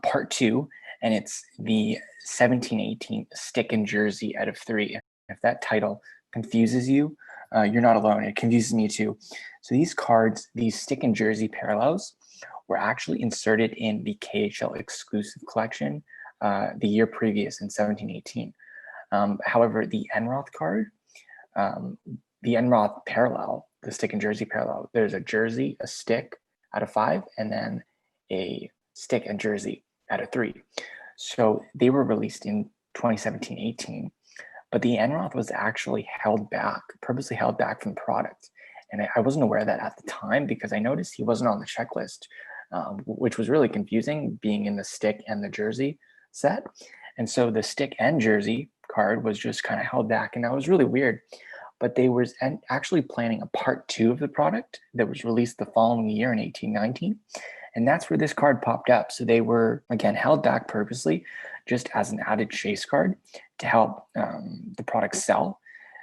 part 2, and it's the 17-18 stick and jersey out of 3. If that title confuses you, you're not alone. It confuses me too. So these cards, these stick and jersey parallels, were actually inserted in the KHL exclusive collection the year previous in 17-18. However, the Enroth card, the Enroth parallel, the stick and jersey parallel, there's a jersey, a stick out of 5, and then a stick and jersey out of 3. So they were released in 2017-18, but the Enroth was actually purposely held back from the product. And I wasn't aware of that at the time because I noticed he wasn't on the checklist, which was really confusing, being in the stick and the jersey set. And so the stick and jersey card was just kind of held back, and that was really weird. But they were actually planning a part 2 of the product that was released the following year in 18-19. And that's where this card popped up. So they were, again, held back purposely just as an added chase card to help the product sell.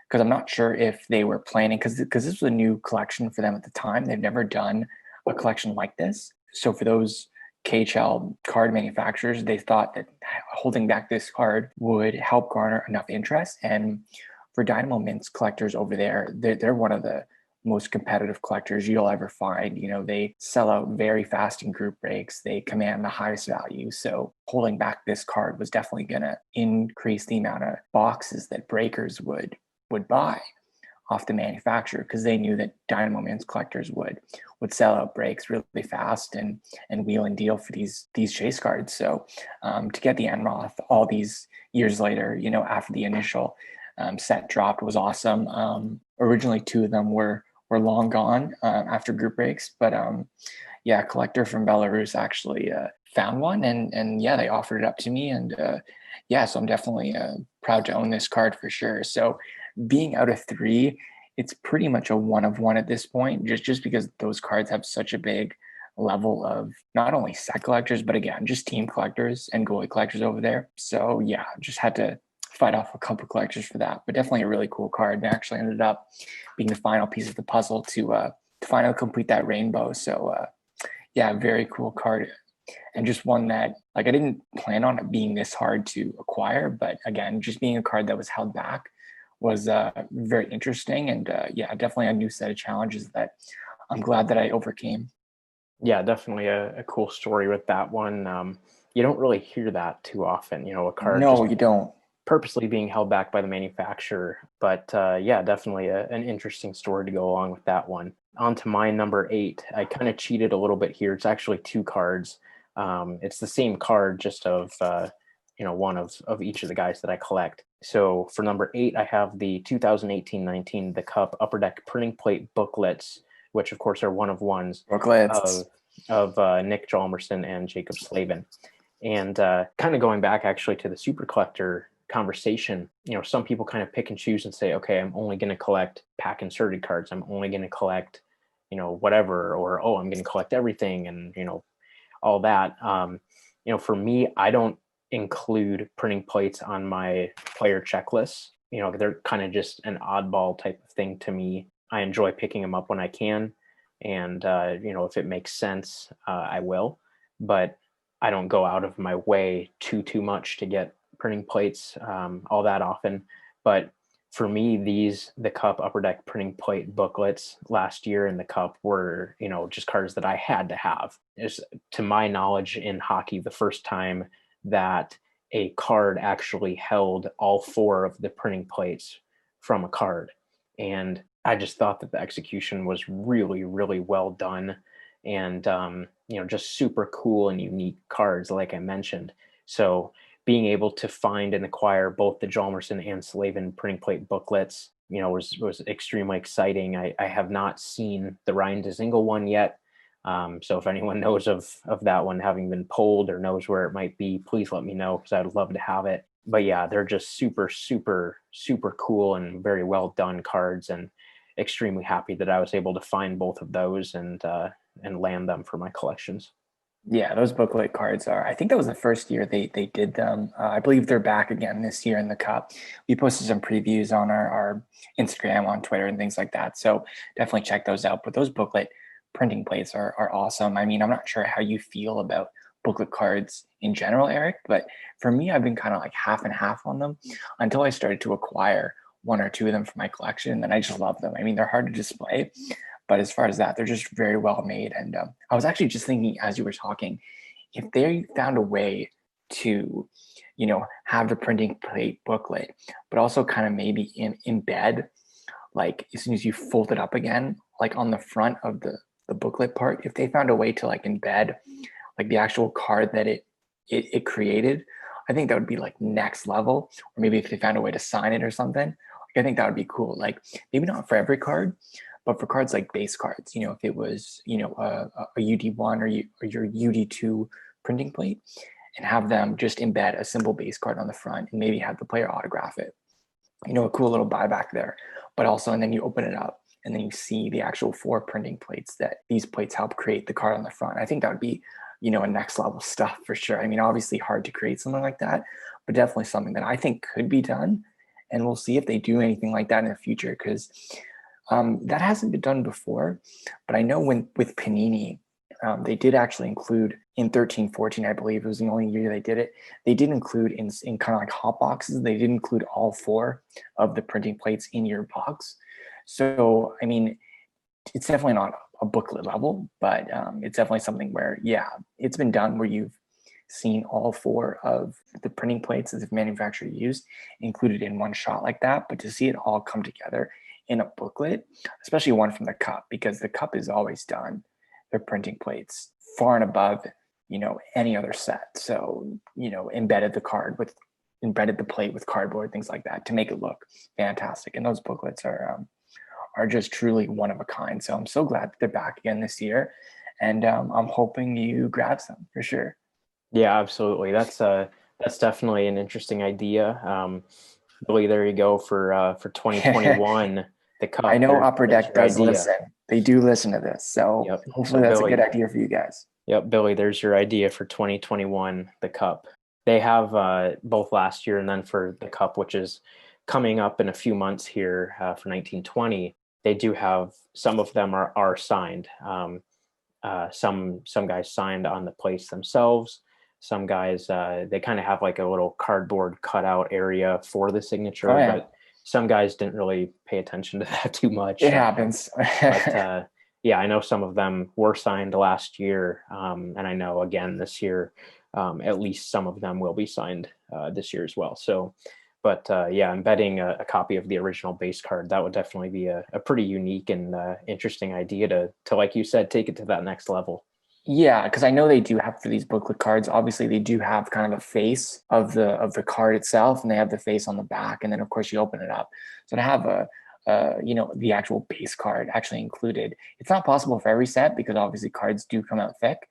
Because I'm not sure if they were planning, because this was a new collection for them at the time. They've never done a collection like this. So for those KHL card manufacturers, they thought that holding back this card would help garner enough interest. And for Dynamo Mints collectors over there, they're one of the most competitive collectors you'll ever find. You know, they sell out very fast in group breaks. They command the highest value. So holding back this card was definitely going to increase the amount of boxes that breakers would buy off the manufacturer, because they knew that Dynamo Mints collectors would sell out breaks really fast and wheel and deal for these chase cards. So to get the Enroth all these years later, you know, after the initial set dropped was awesome. Originally, two of them were long gone after group breaks, but yeah, a collector from Belarus actually found one, and yeah, they offered it up to me, and yeah, so I'm definitely proud to own this card for sure. So being out of three, it's pretty much a one of one at this point, just because those cards have such a big level of not only set collectors, but again, just team collectors and goalie collectors over there. So yeah, just had to fight off a couple collectors for that, but definitely a really cool card. And actually ended up being the final piece of the puzzle to finally complete that rainbow. So yeah, very cool card. And just one that, like, I didn't plan on it being this hard to acquire, but again, just being a card that was held back was very interesting. And yeah, definitely a new set of challenges that I'm glad that I overcame. Yeah, definitely a cool story with that one. You don't really hear that too often, you know, a card just No, you don't. purposely being held back by the manufacturer. But yeah, definitely an interesting story to go along with that one. On to my number 8. I kind of cheated a little bit here. It's actually 2 cards. It's the same card, just of you know, one of each of the guys that I collect. So for number 8, I have the 2018-19 The Cup Upper Deck printing plate booklets, which of course are one of ones Booklets. of Nick Jalmerson and Jacob Slavin. And kind of going back actually to the super collector conversation, you know, some people kind of pick and choose and say, okay, I'm only going to collect pack inserted cards. I'm only going to collect, you know, whatever, or, oh, I'm going to collect everything, and, you know, all that. You know, for me, I don't include printing plates on my player checklists. You know, they're kind of just an oddball type of thing to me. I enjoy picking them up when I can. And, you know, if it makes sense, I will. But I don't go out of my way too much to get printing plates all that often. But for me, the Cup Upper Deck printing plate booklets last year in the Cup were, you know, just cards that I had to have. It's, to my knowledge, in hockey, the first time that a card actually held all 4 of the printing plates from a card. And I just thought that the execution was really, really well done. And, you know, just super cool and unique cards, like I mentioned. So being able to find and acquire both the Jalmerson and Slavin printing plate booklets, you know, was extremely exciting. I have not seen the Ryan Dzingel one yet. So if anyone knows of that one having been pulled or knows where it might be, please let me know, because I'd love to have it. But yeah, they're just super, super, super cool and very well done cards, and extremely happy that I was able to find both of those and land them for my collections. Yeah, those booklet cards are, I think that was the first year they did them. I believe they're back again this year in the Cup. We posted some previews on our Instagram, on Twitter, and things like that. So definitely check those out. But those booklet printing plates are awesome. I mean, I'm not sure how you feel about booklet cards in general, Eric, but for me, I've been kind of like half and half on them until I started to acquire 1 or 2 of them for my collection, and I just love them. I mean, they're hard to display, but as far as that, they're just very well made. And I was actually just thinking as you were talking, if they found a way to, you know, have the printing plate booklet, but also kind of maybe embed, like as soon as you fold it up again, like on the front of the booklet part, if they found a way to like embed like the actual card that it created, I think that would be like next level. Or maybe if they found a way to sign it or something, like, I think that would be cool. Like maybe not for every card, but for cards like base cards, you know, if it was, you know, a UD1 or your UD2 printing plate, and have them just embed a simple base card on the front and maybe have the player autograph it. You know, a cool little buyback there. But also, and then you open it up and then you see the actual 4 printing plates that these plates help create the card on the front. I think that would be, you know, a next level stuff for sure. I mean, obviously hard to create something like that, but definitely something that I think could be done. And we'll see if they do anything like that in the future, because that hasn't been done before. But I know with Panini, they did actually include in 13, 14, I believe it was the only year they did it. They did include in kind of like hot boxes, they did include all four of the printing plates in your box. So, I mean, it's definitely not a booklet level, but it's definitely something where, yeah, it's been done where you've seen all four of the printing plates that the manufacturer used included in one shot like that. But to see it all come together in a booklet, especially one from the cup, because the cup is always done, their printing plates far and above, any other set. So, embedded the plate with cardboard, things like that to make it look fantastic. And those booklets are just truly one of a kind. So I'm so glad they're back again this year, and I'm hoping you grab some for sure. Yeah, absolutely. That's definitely an interesting idea. Billy, there you go for 2021, the I cup. know Upper There's Deck your does idea. listen. They do listen to this, so Yep. So hopefully that's a good Billy, idea for you guys. yep, Billy, there's your idea for 2021, the cup. They have both last year and then for the cup, which is coming up in a few months here for 1920. They do have some of them are signed. Some guys signed on the plates themselves. Some guys they kind of have like a little cardboard cutout area for the Oh signature, yeah, but some guys didn't really pay attention to that too much. it happens. But yeah, I know some of them were signed last year, and I know again this year, at least some of them will be signed this year as well. So, but yeah, embedding a copy of the original base card, that would definitely be a pretty unique and interesting idea to, like you said, take it to that next level. Yeah, because I know they do have for these booklet cards. Obviously, they do have kind of a face of the card itself, and they have the face on the back, and then of course you open it up. So to have the actual base card actually included, it's not possible for every set because obviously cards do come out thick.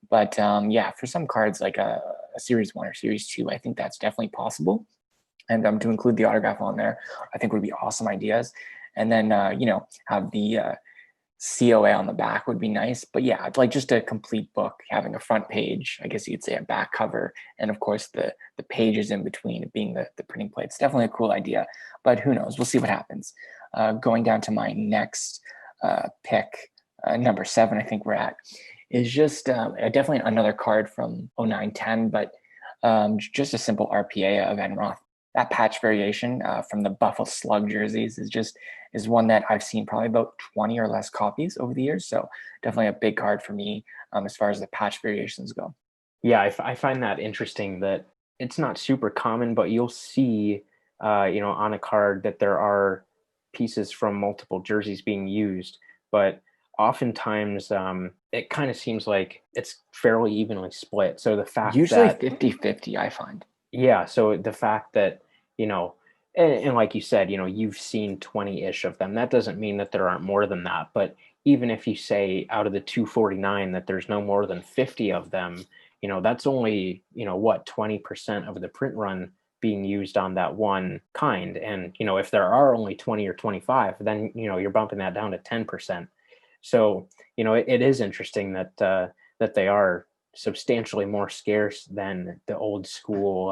But yeah, for some cards like a series one or series two, I think that's definitely possible. And to include the autograph on there, I think would be awesome ideas. And then have the COA on the back would be nice. But yeah, like just a complete book, having a front page, I guess you could say a back cover, and of course the pages in between being the printing plates. Definitely a cool idea, but who knows? We'll see what happens. Going down to my next pick, number 7, I think we're at, is just definitely another card from 0910, but just a simple RPA of Enroth. That patch variation from the Buffalo Slug jerseys is one that I've seen probably about 20 or less copies over the years. So definitely a big card for me as far as the patch variations go. Yeah, I find that interesting that it's not super common, but you'll see, on a card that there are pieces from multiple jerseys being used, but oftentimes it kind of seems like it's fairly evenly split. So the fact Usually that 50-50, I find. yeah, so the fact that, you know, and like you said, you've seen 20-ish of them. That doesn't mean that there aren't more than that. But even if you say out of the 249 that there's no more than 50 of them, that's only, what, 20% of the print run being used on that one kind. And, if there are only 20 or 25, then, you're bumping that down to 10%. So, it is interesting that they are substantially more scarce than the old school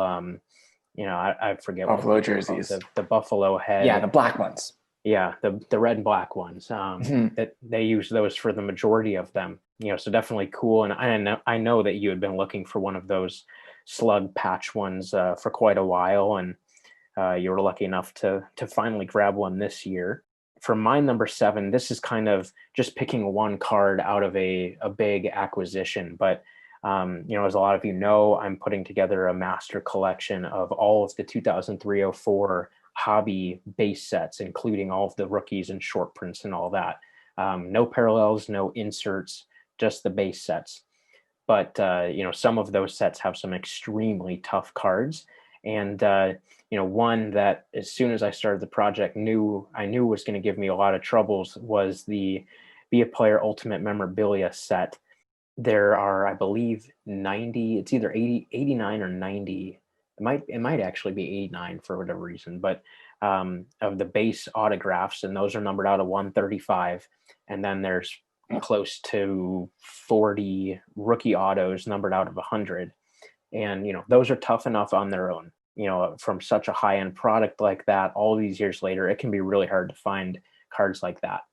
I forget what Buffalo they were called, jerseys. the buffalo Yeah, the head. black ones. Yeah, the red and black ones. Mhm. That they use those for the majority of them. So definitely cool. And I know that you had been looking for one of those slug patch ones for quite a while, and you were lucky enough to finally grab one this year. For my number 7, this is kind of just picking one card out of a big acquisition, but as a lot of you know, I'm putting together a master collection of all of the 2003-04 hobby base sets, including all of the rookies and short prints and all that. No parallels, no inserts, just the base sets. But some of those sets have some extremely tough cards, and one that as soon as I started the project, I knew was going to give me a lot of troubles was the Be a Player Ultimate Memorabilia set. There are, I believe, 90, it's either 80, 89 or 90. It might actually be 89 for whatever reason, but of the base autographs, and those are numbered out of 135. And then there's close to 40 rookie autos numbered out of 100. And, those are tough enough on their own. From such a high-end product like that, all these years later, it can be really hard to find cards like that.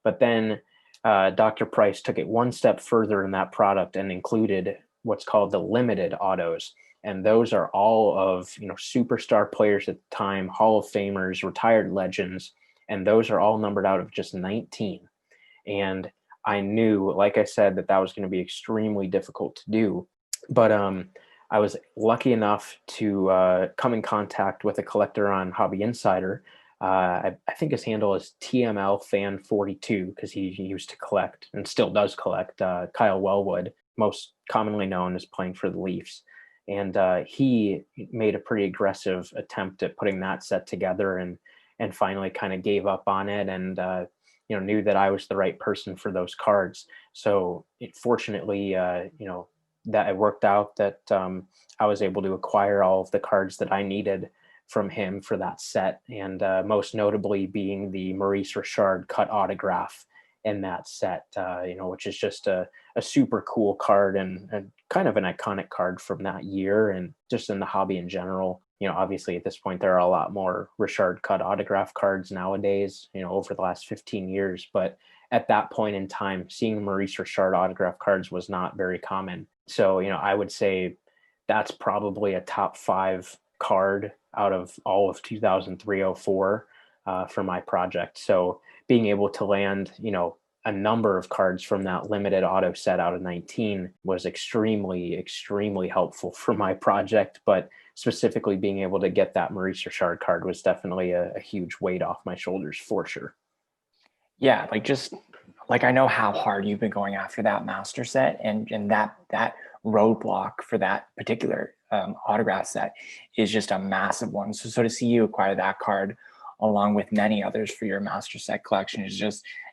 But then Dr. Price took it one step further in that product and included what's called the limited autos. And those are all of, superstar players at the time, Hall of Famers, retired legends. And those are all numbered out of just 19. And I knew, like I said, that was going to be extremely difficult to do. But I was lucky enough to come in contact with a collector on Hobby Insider. I think his handle is TML Fan 42 because he used to collect and still does collect Kyle Wellwood, most commonly known as playing for the Leafs. And he made a pretty aggressive attempt at putting that set together, and finally kind of gave up on it, and knew that I was the right person for those cards. So fortunately, that it worked out that I was able to acquire all of the cards that I needed from him for that set, and most notably being the Maurice Richard cut autograph in that set, which is just a super cool card and kind of an iconic card from that year and just in the hobby in general. Obviously at this point there are a lot more Richard cut autograph cards nowadays, over the last 15 years, but at that point in time, seeing Maurice Richard autograph cards was not very common. So, I would say that's probably a top 5 card out of all of 2003-04 for my project. So being able to land, a number of cards from that limited auto set out of 19 was extremely, extremely helpful for my project. But specifically being able to get that Maurice Richard card was definitely a huge weight off my shoulders for sure. Yeah, I know how hard you've been going after that master set, and that roadblock for that particular autograph set is just a massive one. So to see you acquire that card along with many others for your master set collection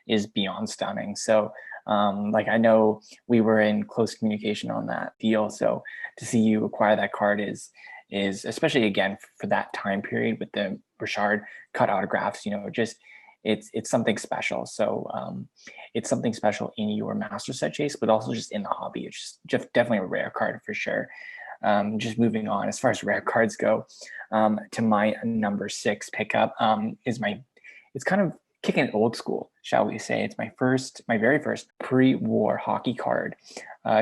is beyond stunning. So I know we were in close communication on that deal. So to see you acquire that card is especially again for that time period with the Richard cut autographs, it's something special. So it's something special in your master set, Chase, but also just in the hobby. It's just definitely a rare card for sure. Just moving on, as far as rare cards go, to my number 6 pickup it's kind of kicking it old school, shall we say. It's my very first pre-war hockey card,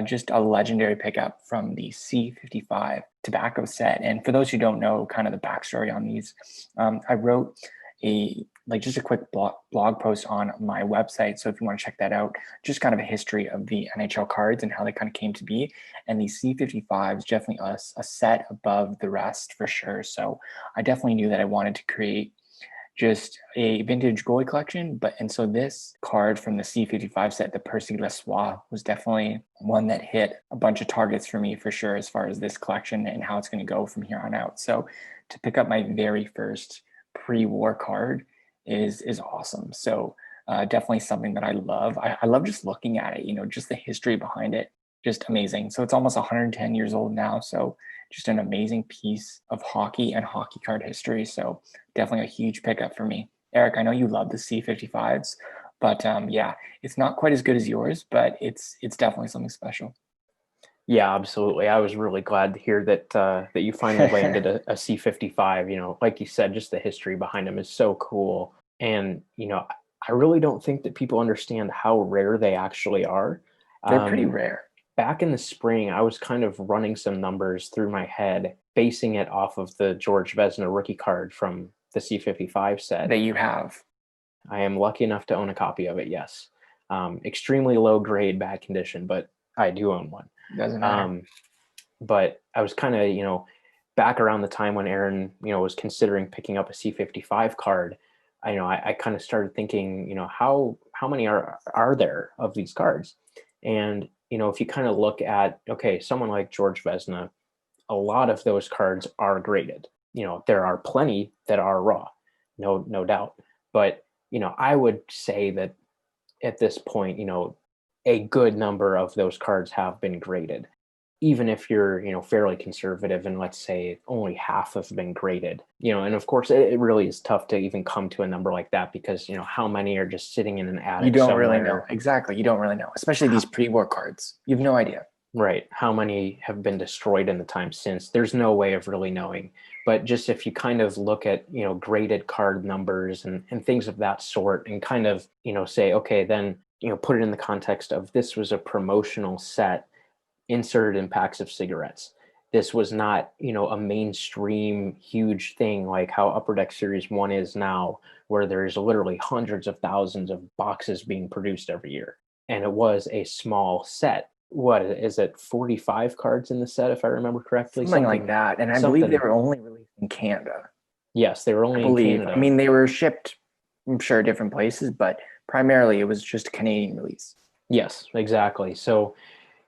just a legendary pickup from the C55 tobacco set. And for those who don't know kind of the backstory on these, I wrote just a quick blog post on my website. So if you want to check that out, just kind of a history of the NHL cards and how they kind of came to be. And the C55 is definitely a set above the rest for sure. So I definitely knew that I wanted to create just a vintage goalie collection. And so this card from the C55 set, the Percy Lessois, was definitely one that hit a bunch of targets for me for sure, as far as this collection and how it's going to go from here on out. So to pick up my very first pre-war card is awesome. So definitely something that I love. I love just looking at it, just the history behind it, just amazing. So it's almost 110 years old now. So just an amazing piece of hockey and hockey card history. So definitely a huge pickup for me. Eric, I know you love the C55s, but yeah, it's not quite as good as yours, but it's definitely something special. Yeah, absolutely. I was really glad to hear that you finally landed a C55. Like you said, just the history behind them is so cool. And, I really don't think that people understand how rare they actually are. They're pretty rare. Back in the spring, I was kind of running some numbers through my head, basing it off of the George Vezina rookie card from the C55 set. That you have. I am lucky enough to own a copy of it, yes. Extremely low grade, bad condition, but I do own one. Doesn't matter. But I was kind of, back around the time when Aaron, was considering picking up a C55 card. I kind of started thinking, how many are there of these cards? And, if you kind of look at, okay, someone like George Vezina, a lot of those cards are graded. There are plenty that are raw, no doubt. But, I would say that at this point, a good number of those cards have been graded. Even if you're, fairly conservative and let's say only half have been graded, and of course it really is tough to even come to a number like that because, how many are just sitting in an attic. You don't really know. Exactly. You don't really know, especially these pre-war cards. You have no idea. Right. How many have been destroyed in the time since? There's no way of really knowing. But just if you kind of look at, graded card numbers and things of that sort and kind of, say, okay, then, put it in the context of this was a promotional set inserted in packs of cigarettes. This was not, a mainstream huge thing like how Upper Deck Series 1 is now, where there's literally hundreds of thousands of boxes being produced every year. And it was a small set. What is it, 45 cards in the set, if I remember correctly? Something like that. And I believe they were only released in Canada. Yes, they were only in Canada. I mean, they were shipped, I'm sure, different places, but primarily it was just a Canadian release. Yes, exactly. So,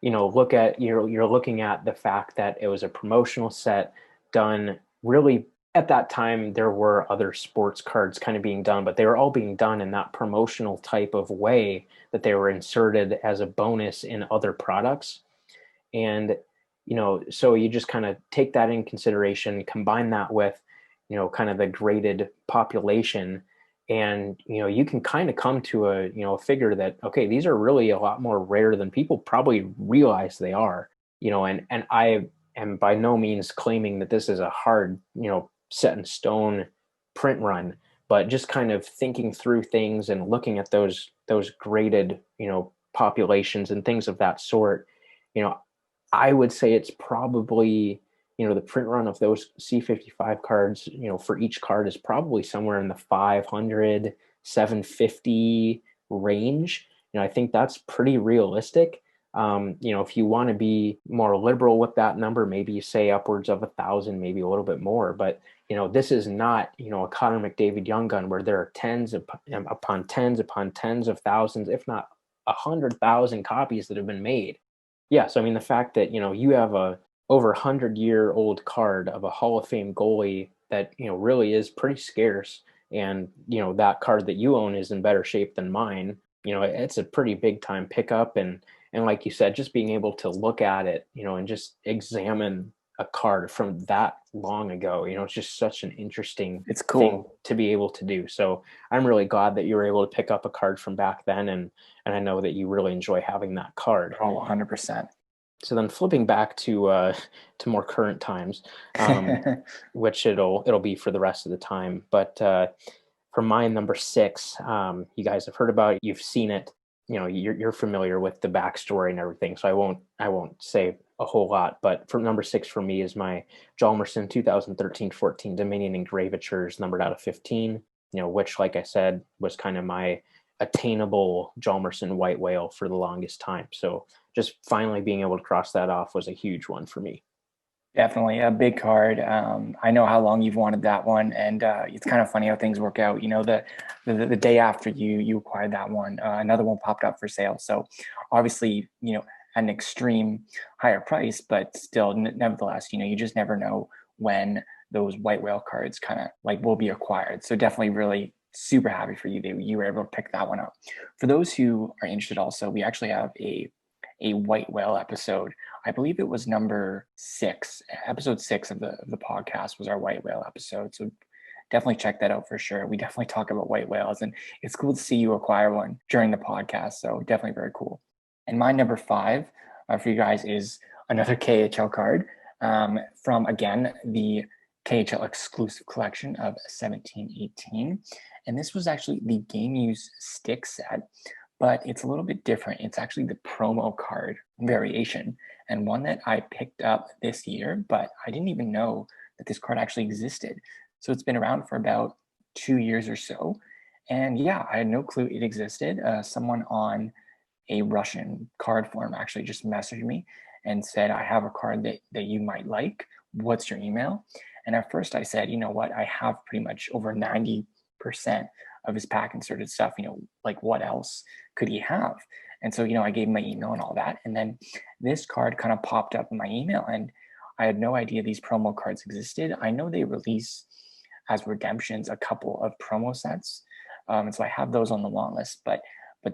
you're looking at the fact that it was a promotional set done really at that time. There were other sports cards kind of being done, but they were all being done in that promotional type of way that they were inserted as a bonus in other products. And, so you just kind of take that in consideration, combine that with, kind of the graded population, and you can kind of come to a figure that, okay, these are really a lot more rare than people probably realize they are. And I am by no means claiming that this is a hard, set in stone print run, but just kind of thinking through things and looking at those graded, populations and things of that sort. I would say it's probably, the print run of those C55 cards, for each card is probably somewhere in the 500, 750 range. I think that's pretty realistic. If you want to be more liberal with that number, maybe you say upwards of 1,000, maybe a little bit more. But, this is not, a Connor McDavid Young Gun where there are tens upon tens upon tens of thousands, if not 100,000 copies that have been made. Yeah, so I mean, the fact that, you have a over 100-year-old card of a Hall of Fame goalie that, really is pretty scarce, and, that card that you own is in better shape than mine, it's a pretty big time pickup. And like you said, just being able to look at it, and just examine a card from that long ago, it's just such an interesting thing to be able to do. So I'm really glad that you were able to pick up a card from back then, and I know that you really enjoy having that card. Oh, 100%. So then flipping back to more current times, which it'll be for the rest of the time. But for my number 6, you guys have heard about it, you've seen it, you're familiar with the backstory and everything. So I won't say a whole lot. But for number 6 for me is my Hjalmarsson 2013-14 Dominion Engravatures numbered out of 15. Which, like I said, was kind of my attainable Hjalmarsson white whale for the longest time. So just finally being able to cross that off was a huge one for me. Definitely a big card. I know how long you've wanted that one, and it's kind of funny how things work out. The day after you acquired that one, another one popped up for sale. So obviously, an extreme higher price, but still, nevertheless, you just never know when those white whale cards kind of will be acquired. So definitely, really super happy for you that you were able to pick that one up. For those who are interested, also, we actually have a white whale episode. I believe it was number 6, episode 6 of the podcast was our white whale episode. So definitely check that out for sure. We definitely talk about white whales, and it's cool to see you acquire one during the podcast. So definitely very cool. And my number 5 for you guys is another KHL card from, again, the KHL exclusive collection of 17-18. And this was actually the Game Use stick set, but it's a little bit different. It's actually the promo card variation, and one that I picked up this year, but I didn't even know that this card actually existed. So it's been around for about 2 years or so. And yeah, I had no clue it existed. Someone on a Russian card forum actually just messaged me and said, I have a card that you might like. What's your email? And at first I said, you know what, I have pretty much over 90% of his pack inserted stuff, what else could he have? And so, I gave him my email and all that. And then this card kind of popped up in my email, and I had no idea these promo cards existed. I know they release as redemptions a couple of promo sets. And so I have those on the long list, but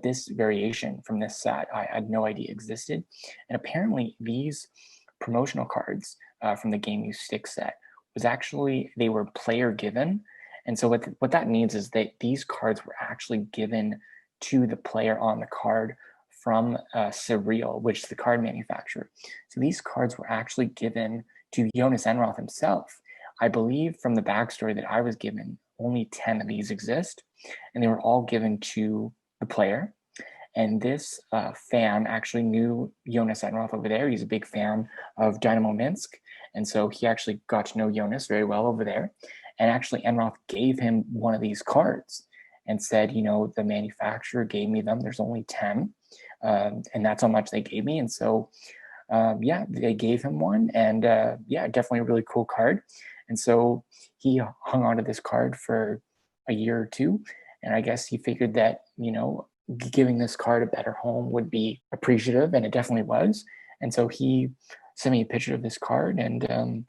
this variation from this set, I had no idea existed. And apparently these promotional cards from the Game Use stick set was actually, they were player given. And so what that means is that these cards were actually given to the player on the card from Surreal, which is the card manufacturer. So these cards were actually given to Jonas Enroth himself. I believe from the backstory that I was given, only 10 of these exist, and they were all given to the player. And this fan actually knew Jonas Enroth over there. He's a big fan of Dynamo Minsk. And so he actually got to know Jonas very well over there. And actually, Enroth gave him one of these cards and said, the manufacturer gave me them. There's only 10. And that's how much they gave me. And so, they gave him one. And definitely a really cool card. And so he hung on to this card for a year or two. And I guess he figured that, giving this card a better home would be appreciative. And it definitely was. And so he sent me a picture of this card. And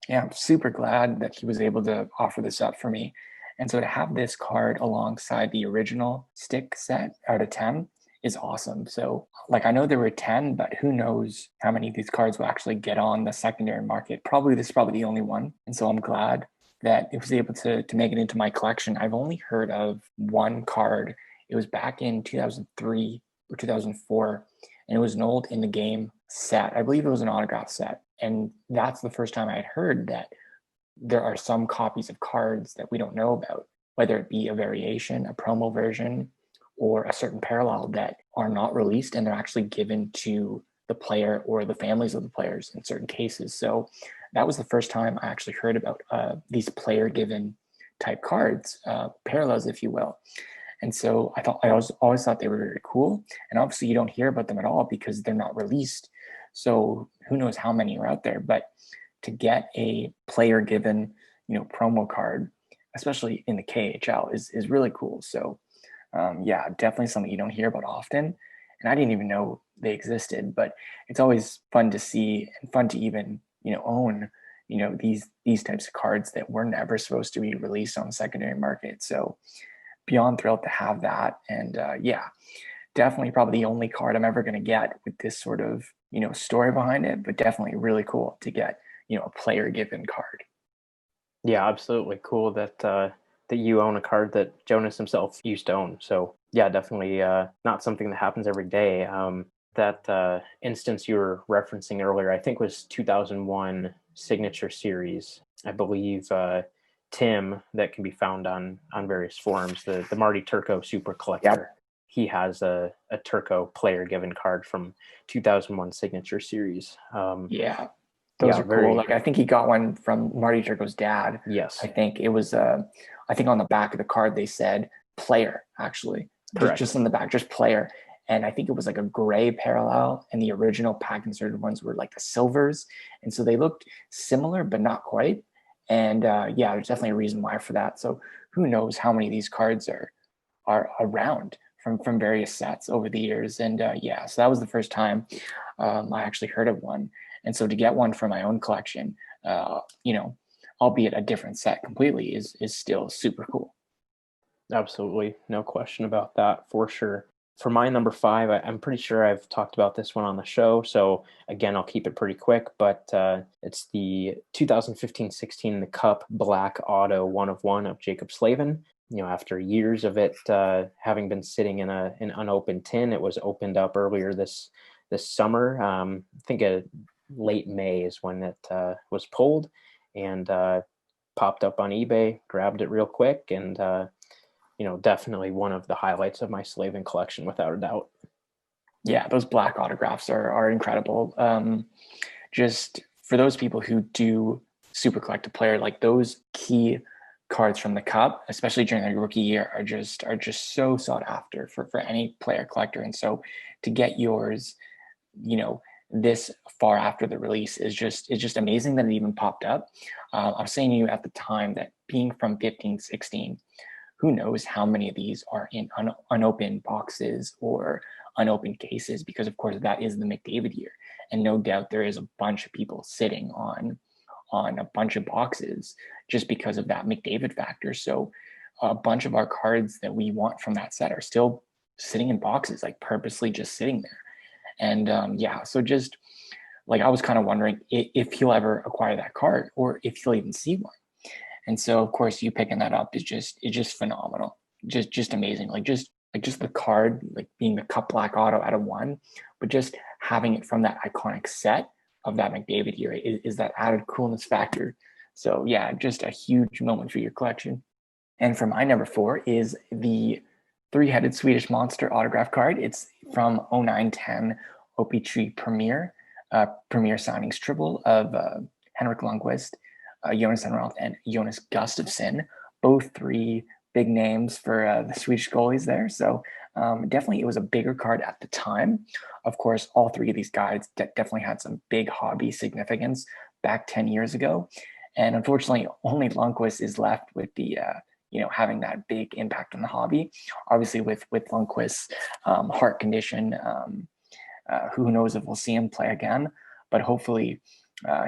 I'm super glad that he was able to offer this up for me. And so to have this card alongside the original stick set out of 10 is awesome. So I know there were 10, but who knows how many of these cards will actually get on the secondary market. This is probably the only one. And so I'm glad that it was able to make it into my collection. I've only heard of one card. It was back in 2003 or 2004, and it was an old in the game set. I believe it was an autograph set. And that's the first time I had heard that there are some copies of cards that we don't know about, whether it be a variation, a promo version, or a certain parallel that are not released and they're actually given to the player or the families of the players in certain cases. So that was the first time I actually heard about these player given type cards, parallels, if you will. And so I always thought they were very cool. And obviously you don't hear about them at all because they're not released. So who knows how many are out there, but to get a player given, promo card, especially in the KHL is really cool. So definitely something you don't hear about often. And I didn't even know they existed, but it's always fun to see and fun to even, own, these types of cards that were never supposed to be released on the secondary market. So beyond thrilled to have that. And definitely probably the only card I'm ever going to get with this sort of, story behind it, but definitely really cool to get, a player given card. Yeah, absolutely cool that you own a card that Jonas himself used to own. So yeah, definitely not something that happens every day. That instance you were referencing earlier, I think was 2001 Signature Series. I believe Tim, that can be found on various forums, the Marty Turco Super Collector. Yep. He has a Turco player given card from 2001 Signature Series. Those are cool. I think he got one from Marty Turco's dad. Yes. I think it was, I think on the back of the card they said player, actually. Just on the back, just player. And I think it was like a gray parallel, and the original pack inserted ones were like the silvers. And so they looked similar, but not quite. And there's definitely a reason why for that. So who knows how many of these cards are around from various sets over the years. And so that was the first time I actually heard of one. And so to get one for my own collection, albeit a different set completely, is still super cool. Absolutely. No question about that, for sure. For my number 5, I'm pretty sure I've talked about this one on the show. So again, I'll keep it pretty quick, but it's the 2015-16 The Cup Black Auto 1/1 of Jacob Slavin. After years of it having been sitting in an unopened tin, it was opened up earlier this summer. I think late May is when it was pulled, and popped up on eBay, grabbed it real quick, and definitely one of the highlights of my Slavin collection without a doubt. Yeah, those black autographs are incredible. Just for those people who do super collect a player, like those key cards from the Cup, especially during their rookie year, are just so sought after for any player collector. And so to get yours, this far after the release is just amazing that it even popped up. I was saying to you at the time that being from 15-16, who knows how many of these are in unopened boxes or unopened cases, because of course that is the McDavid year. And no doubt there is a bunch of people sitting on a bunch of boxes just because of that McDavid factor. So a bunch of our cards that we want from that set are still sitting in boxes, like purposely just sitting there. And so just like I was kind of wondering if he'll ever acquire that card or if he'll even see one. And so of course you picking that up is just phenomenal, just amazing. Like just the card, like being the Cup Black Auto out of 1, but just having it from that iconic set of that McDavid year is that added coolness factor. So yeah, just a huge moment for your collection. And for my number 4 is the three-headed Swedish monster autograph card. It's from 0910 OP3 Premier, Premier signings triple of Henrik Lundqvist, Jonas Enroth, and Jonas Gustafsson, both three big names for the Swedish goalies there. So definitely it was a bigger card at the time. Of course, all three of these guys definitely had some big hobby significance back 10 years ago. And unfortunately, only Lundqvist is left with the having that big impact on the hobby. Obviously, with Lundqvist's heart condition, who knows if we'll see him play again? But hopefully,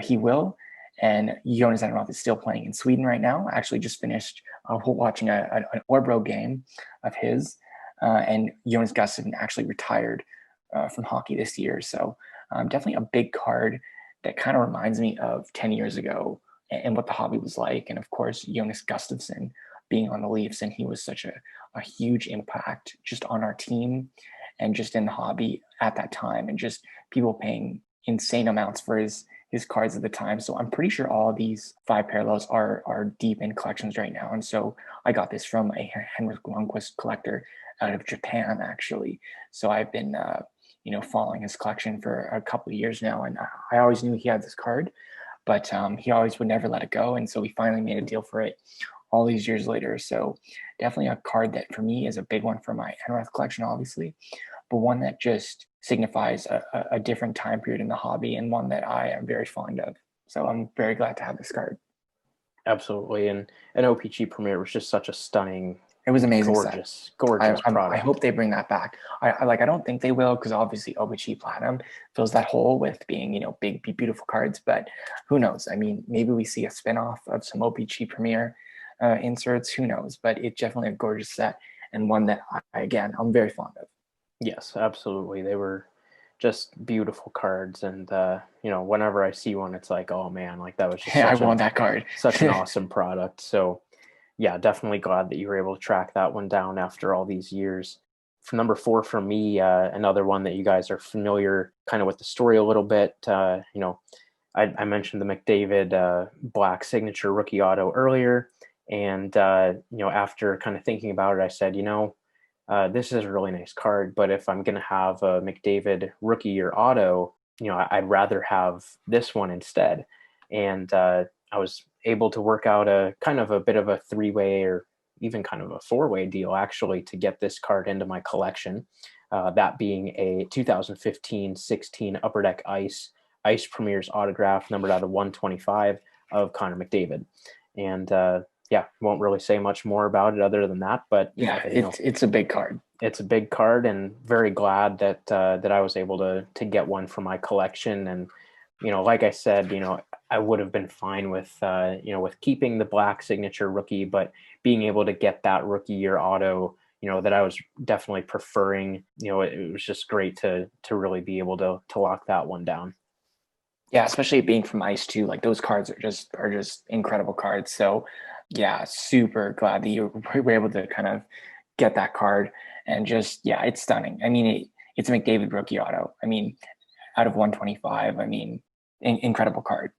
he will. And Jonas Enroth is still playing in Sweden right now. I actually just finished watching an Orbro game of his, and Jonas Gustafsson actually retired from hockey this year. So definitely a big card that kind of reminds me of 10 years ago and what the hobby was like. And of course, Jonas Gustafsson being on the Leafs, and he was such a huge impact just on our team and just in the hobby at that time, and just people paying insane amounts for his cards at the time. So I'm pretty sure all these five parallels are deep in collections right now. And so I got this from a Henrik Lundqvist collector out of Japan, actually. So I've been following his collection for a couple of years now, and I always knew he had this card, but he always would never let it go. And so we finally made a deal for it all these years later. So definitely a card that for me is a big one for my Enroth collection, obviously, but one that just signifies a different time period in the hobby, and one that I am very fond of. So I'm very glad to have this card. Absolutely. And an OPG Premier was just such a stunning, it was amazing, gorgeous product. I hope they bring that back. I don't think they will, because obviously OPG Platinum fills that hole with being big beautiful cards. But who knows? I mean, maybe we see a spinoff of some OPG Premier inserts. Who knows? But it's definitely a gorgeous set, and one that I'm very fond of. Yes, absolutely. They were just beautiful cards, and whenever I see one, it's like, oh man, like that was just I want that card. such an awesome product. So yeah, definitely glad that you were able to track that one down after all these years. For number 4 for me, another one that you guys are familiar kind of with the story a little bit. I mentioned the McDavid black signature rookie auto earlier, and after kind of thinking about it, I said, this is a really nice card, but if I'm going to have a McDavid rookie year auto, I'd rather have this one instead. And I was able to work out a kind of a bit of a 3-way or even kind of a 4-way deal, actually, to get this card into my collection. That being a 2015-16 Upper Deck Ice Premier's autograph, numbered out of 125 of Connor McDavid. And won't really say much more about it other than that. But it's a big card. It's a big card, and very glad that I was able to get one for my collection. And like I said, I would have been fine with with keeping the black signature rookie, but being able to get that rookie year auto, that I was definitely preferring. It was just great to really be able to lock that one down. Yeah, especially being from Ice too. Like, those cards are just incredible cards. So yeah, super glad that you were able to kind of get that card. And just, yeah, it's stunning. I mean, it's a McDavid rookie auto. I mean, out of 125, I mean, incredible card.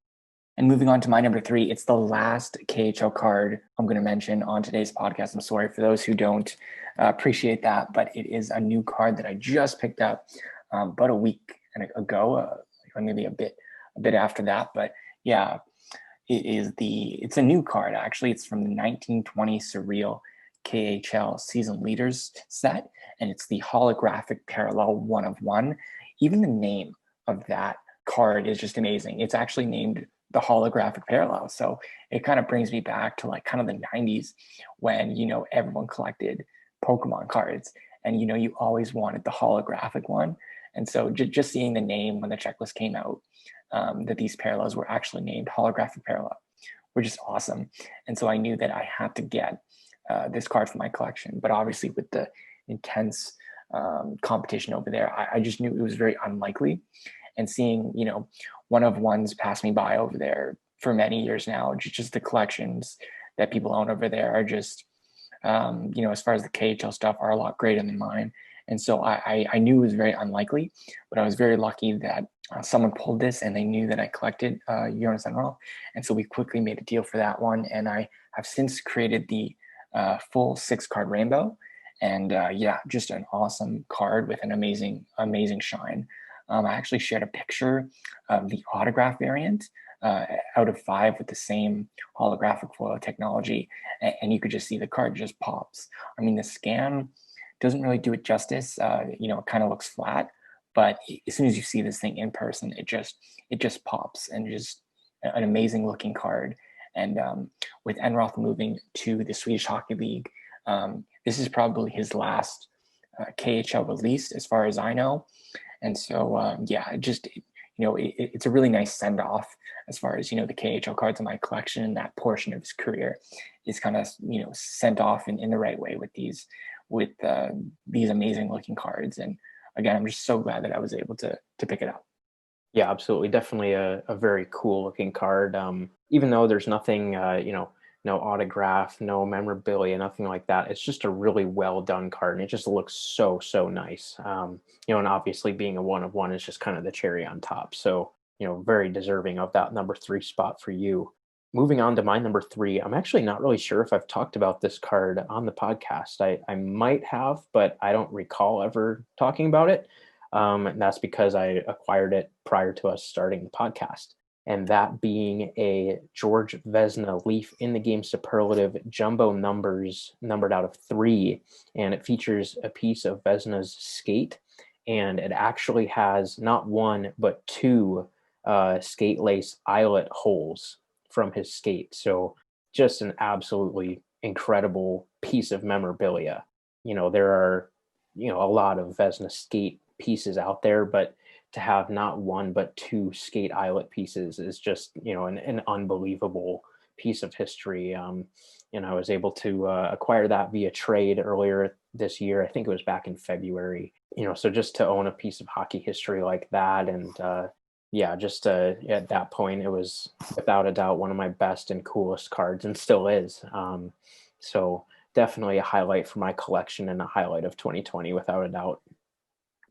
And moving on to my number 3, it's the last KHL card I'm going to mention on today's podcast. I'm sorry for those who don't appreciate that, but it is a new card that I just picked up about a week ago, maybe a bit after that. But yeah, it's a new card, actually. It's from the 1920 Surreal KHL Season Leaders set, and it's the holographic parallel 1/1. Even the name of that card is just amazing. It's actually named the holographic parallel. So it kind of brings me back to like kind of the 90s when, everyone collected Pokemon cards, and, you always wanted the holographic one. And so just seeing the name when the checklist came out, that these parallels were actually named holographic parallel, were just awesome. And so I knew that I had to get this card for my collection. But obviously, with the intense competition over there, I just knew it was very unlikely. And seeing, 1/1s pass me by over there for many years now, just the collections that people own over there are just, as far as the KHL stuff, are a lot greater than mine. And so I knew it was very unlikely, but I was very lucky that someone pulled this, and they knew that I collected Jonas Enroth. And so we quickly made a deal for that one. And I have since created the full 6-card rainbow. And yeah, just an awesome card with an amazing shine. I actually shared a picture of the autograph variant out of 5 with the same holographic foil technology, and you could just see the card just pops. I mean, the scan doesn't really do it justice. It kind of looks flat, but as soon as you see this thing in person, it just pops, and just an amazing looking card. And with Enroth moving to the Swedish Hockey League, this is probably his last KHL release, as far as I know. And so, yeah, it's a really nice send off as far as, the KHL cards in my collection. And that portion of his career is kind of, sent off in the right way with these amazing looking cards. And again, I'm just so glad that I was able to pick it up. Yeah, absolutely. Definitely a very cool looking card. Even though there's nothing, no autograph, no memorabilia, nothing like that. It's just a really well done card, and it just looks so, so nice. And obviously being a 1 of 1 is just kind of the cherry on top. So, very deserving of that number 3 spot for you. Moving on to my number 3, I'm actually not really sure if I've talked about this card on the podcast. I might have, but I don't recall ever talking about it. And that's because I acquired it prior to us starting the podcast. And that being a George Vezina Leaf in the game superlative jumbo numbers, numbered out of 3. And it features a piece of Vezina's skate. And it actually has not 1, but 2 skate lace eyelet holes from his skate. So just an absolutely incredible piece of memorabilia. There are, a lot of Vezina skate pieces out there, but to have not 1 but 2 skate eyelet pieces is just an unbelievable piece of history. And I was able to acquire that via trade earlier this year. I think it was back in February. So just to own a piece of hockey history like that, and just at that point, it was without a doubt one of my best and coolest cards, and still is. So definitely a highlight for my collection and a highlight of 2020 without a doubt.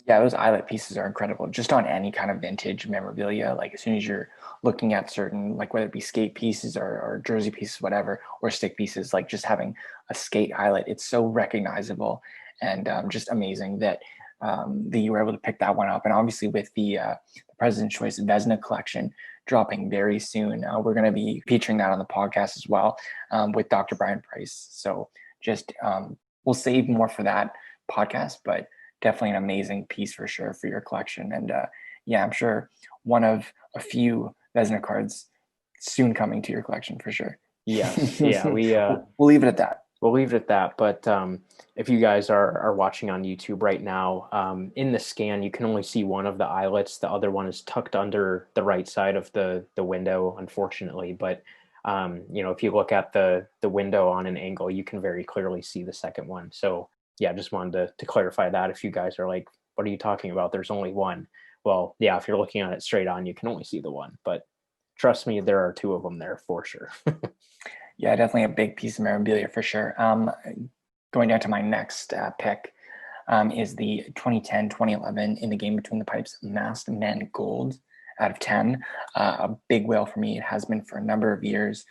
Yeah, those eyelet pieces are incredible. Just on any kind of vintage memorabilia, like as soon as you're looking at certain, like whether it be skate pieces or jersey pieces, whatever, or stick pieces, like just having a skate eyelet, it's so recognizable and just amazing that you were able to pick that one up. And obviously, with the President's Choice Vezina collection dropping very soon, we're going to be featuring that on the podcast as well with Dr. Brian Price. So just we'll save more for that podcast, but definitely an amazing piece for sure for your collection. And yeah, I'm sure one of a few Vezina cards soon coming to your collection for sure. Yes. Yeah. We'll leave it at that. We'll leave it at that. But if you guys are watching on YouTube right now, in the scan, you can only see one of the eyelets. The other one is tucked under the right side of the window, unfortunately. But if you look at the window on an angle, you can very clearly see the second one. So yeah, just wanted to clarify that. If you guys are like, what are you talking about? There's only one. Well, yeah, if you're looking at it straight on, you can only see the one. But trust me, there are 2 of them there for sure. Yeah, definitely a big piece of memorabilia for sure. Going down to my next pick is the 2010-2011 In the Game Between the Pipes Masked Men Gold out of 10. A big whale for me. It has been for a number of years.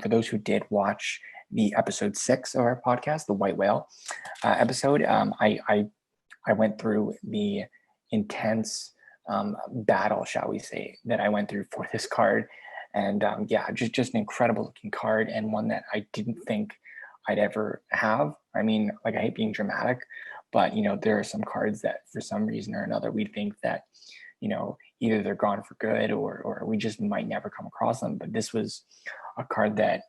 For those who did watch the episode 6 of our podcast, the White Whale episode, I went through the intense battle, shall we say, that I went through for this card. And yeah, just an incredible looking card, and one that I didn't think I'd ever have. I mean, like, I hate being dramatic, but there are some cards that for some reason or another we think that either they're gone for good or we just might never come across them. But this was a card that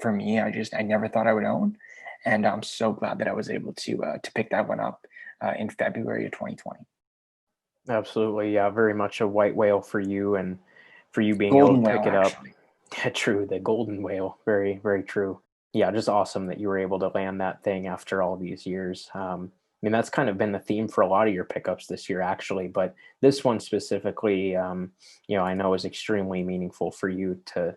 for me, I never thought I would own, and I'm so glad that I was able to pick that one up in February of 2020. Absolutely, yeah, very much a white whale for you, and for you being Golden able to whale, pick it up. actually. Yeah, true, the golden whale. Very, very true. Yeah, just awesome that you were able to land that thing after all these years. I mean, that's kind of been the theme for a lot of your pickups this year, actually. But this one specifically, I know is extremely meaningful for you to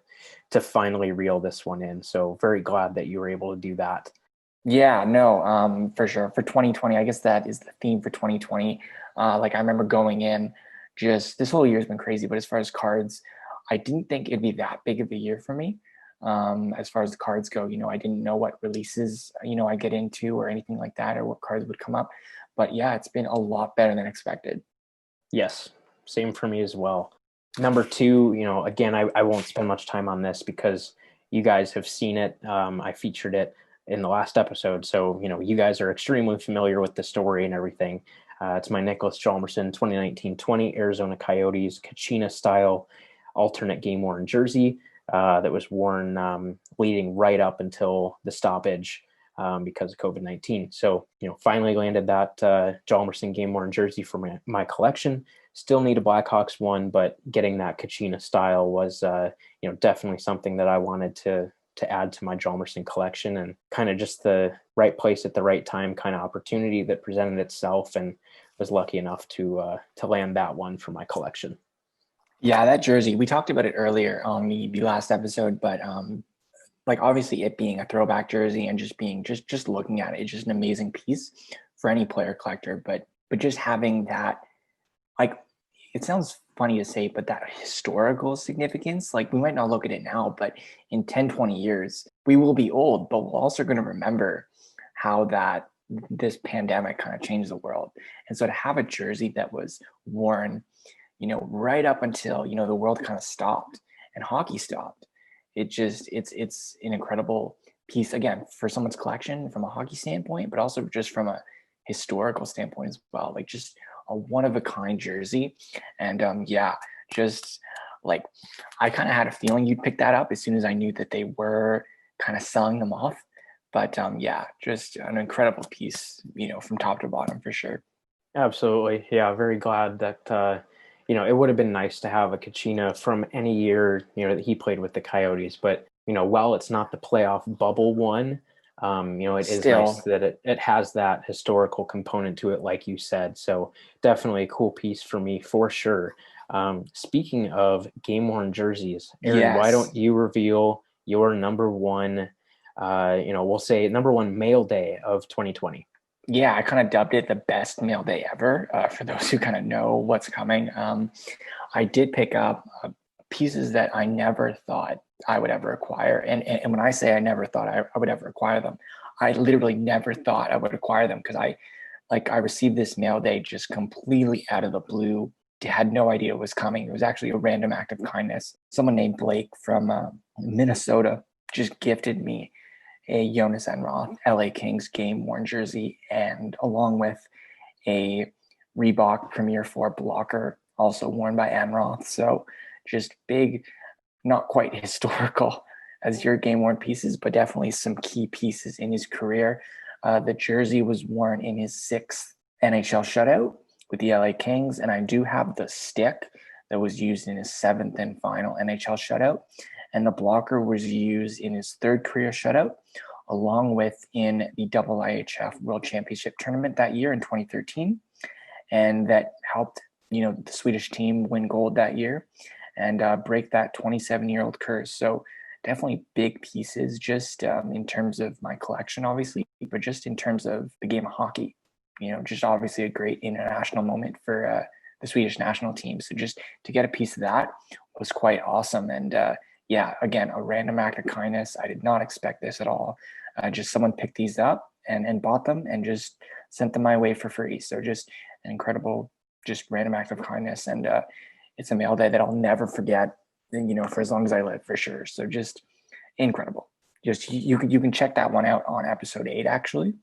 finally reel this one in. So very glad that you were able to do that. Yeah, no, for sure. For 2020, I guess that is the theme for 2020. Like, I remember going in, just this whole year has been crazy, but as far as cards, I didn't think it'd be that big of a year for me. as far as the cards go. I didn't know what releases, I get into or anything like that, or what cards would come up. But yeah, it's been a lot better than expected. Yes, same for me as well. Number two, again, I won't spend much time on this because you guys have seen it. I featured it in the last episode. So, you guys are extremely familiar with the story and everything. It's my Nicholas Chalmerson 2019-20 Arizona Coyotes Kachina style alternate game worn jersey that was worn leading right up until the stoppage because of COVID-19. So, finally landed that Chalmerson game worn jersey for my collection. Still need a Blackhawks one, but getting that Kachina style was, definitely something that I wanted to add to my Chalmerson collection, and kind of just the right place at the right time kind of opportunity that presented itself, and was lucky enough to land that one for my collection. Yeah, that jersey, we talked about it earlier on the last episode, but like obviously it being a throwback jersey and just being just looking at it, it's just an amazing piece for any player collector. But just having that, like, it sounds funny to say, but that historical significance, like we might not look at it now, but in 10, 20 years, we will be old, but we're also going to remember how that this pandemic kind of changed the world. And so to have a jersey that was worn, right up until, the world kind of stopped and hockey stopped, it's an incredible piece, again, for someone's collection from a hockey standpoint, but also just from a historical standpoint as well. Like, just a one of a kind jersey. And yeah, just like, I kind of had a feeling you'd pick that up as soon as I knew that they were kind of selling them off. But yeah, just an incredible piece, from top to bottom for sure. Absolutely. Yeah, very glad that it would have been nice to have a Kachina from any year, that he played with the Coyotes. But, while it's not the playoff bubble one, it is Still, nice that it has that historical component to it, like you said. So definitely a cool piece for me for sure. Speaking of game worn jerseys, Aaron, why yes. don't you reveal your number one, we'll say number one mail day of 2020? Yeah, I kind of dubbed it the best mail day ever, for those who kind of know what's coming. I did pick up pieces that I never thought I would ever acquire. And when I say I never thought I would ever acquire them, I literally never thought I would acquire them, because I received this mail day just completely out of the blue. Had no idea it was coming. It was actually a random act of kindness. Someone named Blake from Minnesota just gifted me a Jonas Enroth LA Kings game worn jersey, and along with a Reebok Premier 4 blocker, also worn by Enroth. So just big, not quite historical as your game worn pieces, but definitely some key pieces in his career. The jersey was worn in his 6th NHL shutout with the LA Kings, and I do have the stick that was used in his 7th and final NHL shutout. And the blocker was used in his 3rd career shutout, along with in the IIHF World Championship tournament that year in 2013. And that helped, the Swedish team win gold that year and break that 27-year-old curse. So definitely big pieces, just in terms of my collection, obviously, but just in terms of the game of hockey. Just obviously a great international moment for the Swedish national team. So just to get a piece of that was quite awesome. And yeah, again, a random act of kindness. I did not expect this at all. Just someone picked these up and bought them and just sent them my way for free. So just an incredible, just random act of kindness. And it's a mail day that I'll never forget, for as long as I live, for sure. So just incredible. Just you can check that one out on episode 8. Actually,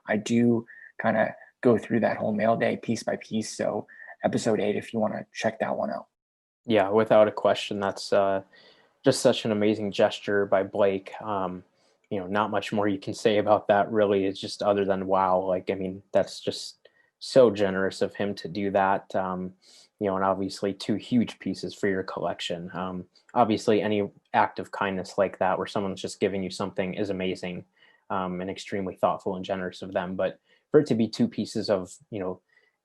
I do kind of go through that whole mail day piece by piece. So episode 8, if you want to check that one out. Yeah, without a question, that's just such an amazing gesture by Blake. Not much more you can say about that, really. It's just other than wow. Like, I mean, that's just so generous of him to do that. And obviously 2 huge pieces for your collection. Obviously, any act of kindness like that, where someone's just giving you something, is amazing and extremely thoughtful and generous of them. But for it to be 2 pieces of,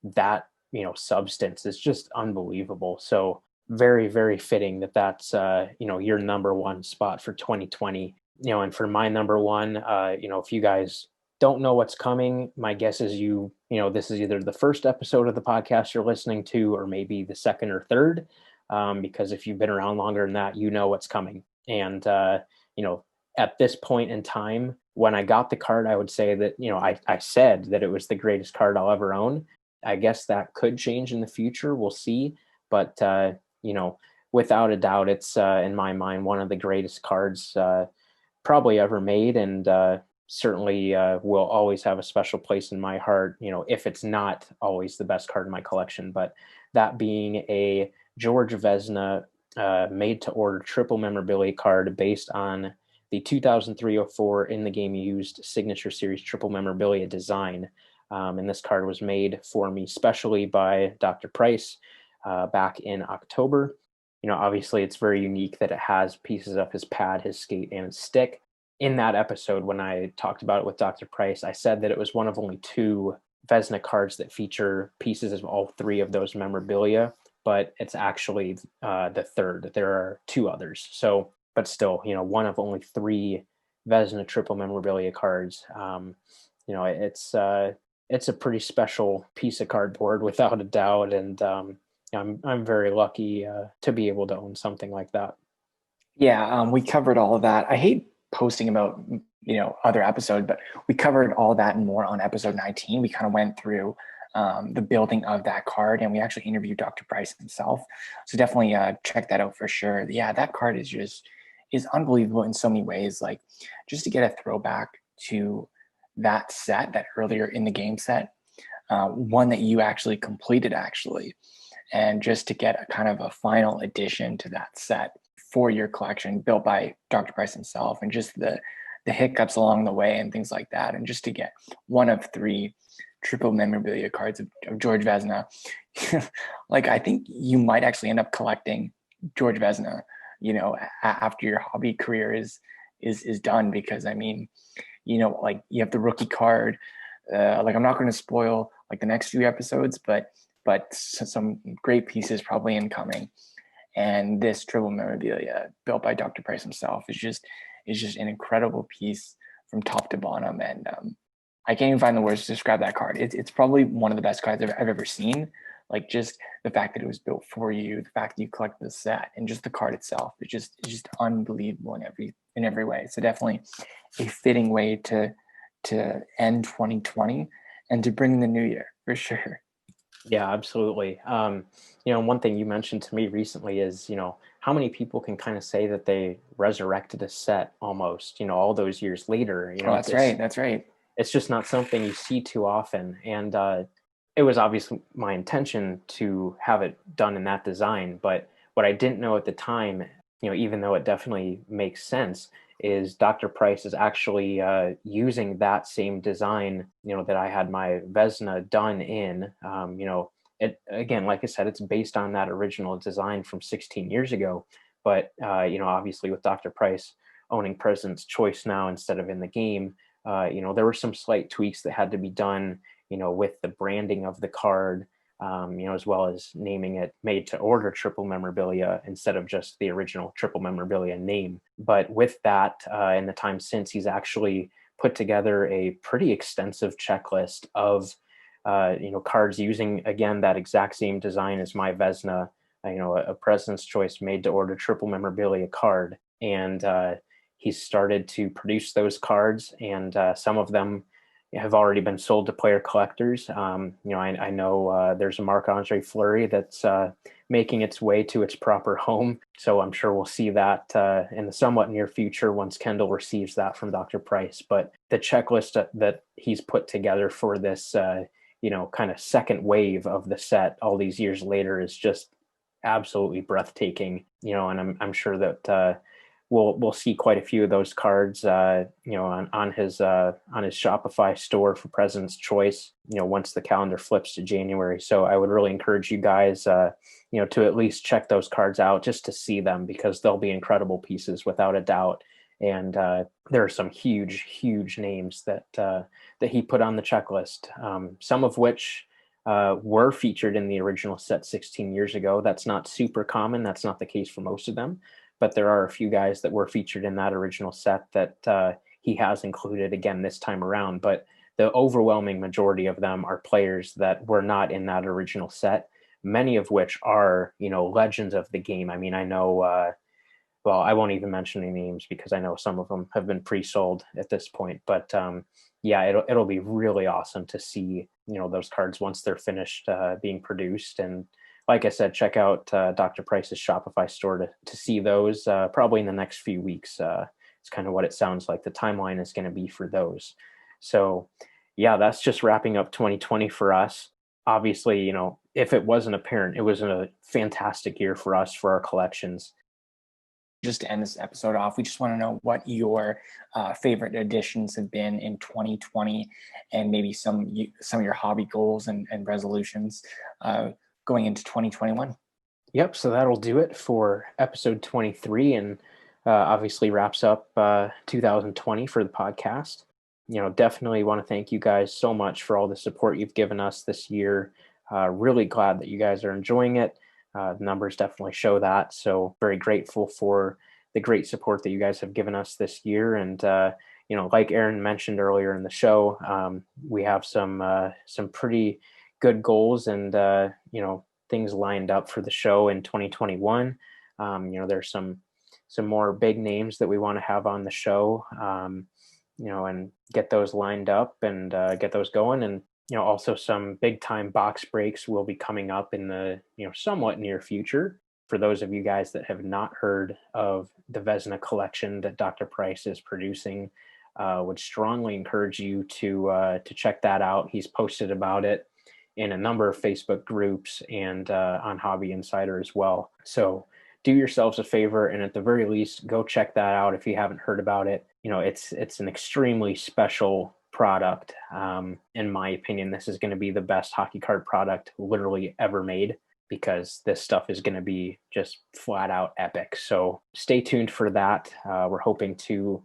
that, substance is just unbelievable. So very, very fitting that that's, your number one spot for 2020. And for my number one, if you guys don't know what's coming, my guess is this is either the first episode of the podcast you're listening to, or maybe the second or third, because if you've been around longer than that, you know what's coming. And at this point in time, when I got the card, I would say that, I said that it was the greatest card I'll ever own. I guess that could change in the future. We'll see. But, without a doubt, it's in my mind one of the greatest cards probably ever made, and certainly will always have a special place in my heart, if it's not always the best card in my collection. But that being a George Vezina made to order triple memorabilia card based on the 2003-04 in the game used signature series triple memorabilia design. And this card was made for me specially by Dr. Price back in October. Obviously it's very unique that it has pieces of his pad, his skate, and his stick. In that episode, when I talked about it with Dr. Price, I said that it was one of only 2 Vezina cards that feature pieces of all 3 of those memorabilia, but it's actually the third. There are 2 others. So, but still, one of only 3 Vezina triple memorabilia cards. It's a pretty special piece of cardboard without a doubt, and I'm very lucky to be able to own something like that. Yeah, we covered all of that. I hate posting about other episode, but we covered all that and more on episode 19. We kind of went through the building of that card, and we actually interviewed Dr. Price himself. So definitely check that out for sure. Yeah, that card is unbelievable in so many ways. Like, just to get a throwback to that set, that earlier in the game set, one that you actually completed and just to get a kind of a final addition to that set for your collection built by Dr. Price himself, and just the hiccups along the way and things like that. And just to get one of 3 triple memorabilia cards of George Vezina, like, I think you might actually end up collecting George Vezina, after your hobby career is done, because like, you have the rookie card. Like, I'm not going to spoil like the next few episodes, but some great pieces probably incoming. And this triple memorabilia built by Dr. Price himself is just an incredible piece from top to bottom. And I can't even find the words to describe that card. It's probably one of the best cards I've ever seen. Like, just the fact that it was built for you, the fact that you collected the set, and just the card itself, it's just unbelievable in every way. So definitely a fitting way to end 2020 and to bring in the new year for sure. Yeah, absolutely. One thing you mentioned to me recently is, how many people can kind of say that they resurrected a set almost, all those years later. Oh, that's right. That's right. It's just not something you see too often. And it was obviously my intention to have it done in that design. But what I didn't know at the time, even though it definitely makes sense, is Dr. Price is actually using that same design, that I had my Vezina done in. It, again, like I said, it's based on that original design from 16 years ago. But obviously with Dr. Price owning President's Choice now instead of in the game, there were some slight tweaks that had to be done, with the branding of the card, as well as naming it made to order triple memorabilia instead of just the original triple memorabilia name. But with that, in the time since, he's actually put together a pretty extensive checklist of, cards using, again, that exact same design as my Vezina, a President's Choice made to order triple memorabilia card. And he's started to produce those cards, and some of them have already been sold to player collectors. I know there's a Marc-Andre Fleury that's making its way to its proper home. So I'm sure we'll see that in the somewhat near future once Kendall receives that from Dr. Price. But the checklist that he's put together for this, kind of second wave of the set all these years later is just absolutely breathtaking. And I'm sure that we'll see quite a few of those cards, on his Shopify store for President's Choice, once the calendar flips to January. So I would really encourage you guys, to at least check those cards out just to see them, because they'll be incredible pieces without a doubt. And there are some huge names that he put on the checklist, some of which were featured in the original set 16 years ago. That's not super common. That's not the case for most of them. But there are a few guys that were featured in that original set that he has included again this time around. But the overwhelming majority of them are players that were not in that original set, many of which are, legends of the game. I mean, I know well, I won't even mention any names because I know some of them have been pre-sold at this point. But yeah, it'll be really awesome to see, those cards once they're finished being produced. And like I said, check out Dr. Price's Shopify store to see those probably in the next few weeks. It's kind of what it sounds like the timeline is going to be for those. So yeah, that's just wrapping up 2020 for us. Obviously, if it wasn't apparent, it was a fantastic year for us, for our collections. Just to end this episode off, we just want to know what your favorite additions have been in 2020, and maybe some of your hobby goals and resolutions going into 2021. Yep, so that'll do it for episode 23, and obviously wraps up 2020 for the podcast. Definitely want to thank you guys so much for all the support you've given us this year. Really glad that you guys are enjoying it. The numbers definitely show that. So very grateful for the great support that you guys have given us this year. And, like Aaron mentioned earlier in the show, we have some pretty good goals and, things lined up for the show in 2021. There's some more big names that we want to have on the show, and get those lined up and get those going. And also some big time box breaks will be coming up in the, somewhat near future. For those of you guys that have not heard of the Vezina collection that Dr. Price is producing, would strongly encourage you to check that out. He's posted about it in a number of Facebook groups and on Hobby Insider as well. So do yourselves a favor, and at the very least, go check that out if you haven't heard about it. It's an extremely special product. In my opinion, this is going to be the best hockey card product literally ever made, because this stuff is going to be just flat out epic. So stay tuned for that. We're hoping to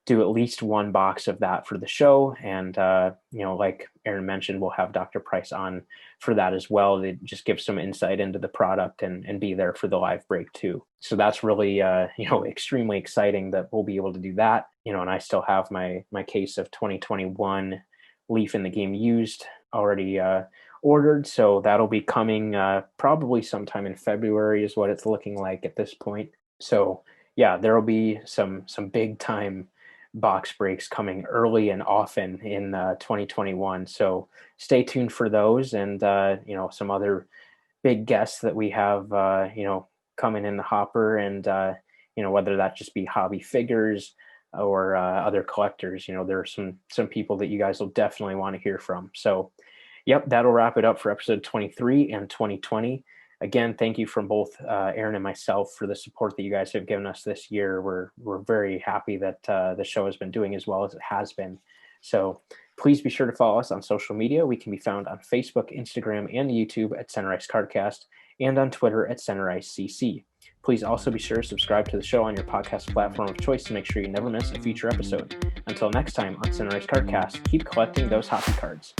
do at least one box of that for the show. And, like Aaron mentioned, we'll have Dr. Price on for that as well to just give some insight into the product and be there for the live break too. So that's really, extremely exciting that we'll be able to do that. And I still have my case of 2021 Leaf in the Game used already ordered. So that'll be coming probably sometime in February is what it's looking like at this point. So yeah, there'll be some big time box breaks coming early and often in 2021. So stay tuned for those, and some other big guests that we have coming in the hopper, and whether that just be hobby figures or other collectors. There are some people that you guys will definitely want to hear from. So yep, that'll wrap it up for episode 23 and 2020. Again, thank you from both Aaron and myself for the support that you guys have given us this year. We're very happy that the show has been doing as well as it has been. So please be sure to follow us on social media. We can be found on Facebook, Instagram, and YouTube at Center Ice Cardcast, and on Twitter at Center Ice CC. Please also be sure to subscribe to the show on your podcast platform of choice to make sure you never miss a future episode. Until next time on Center Ice Cardcast, keep collecting those hockey cards.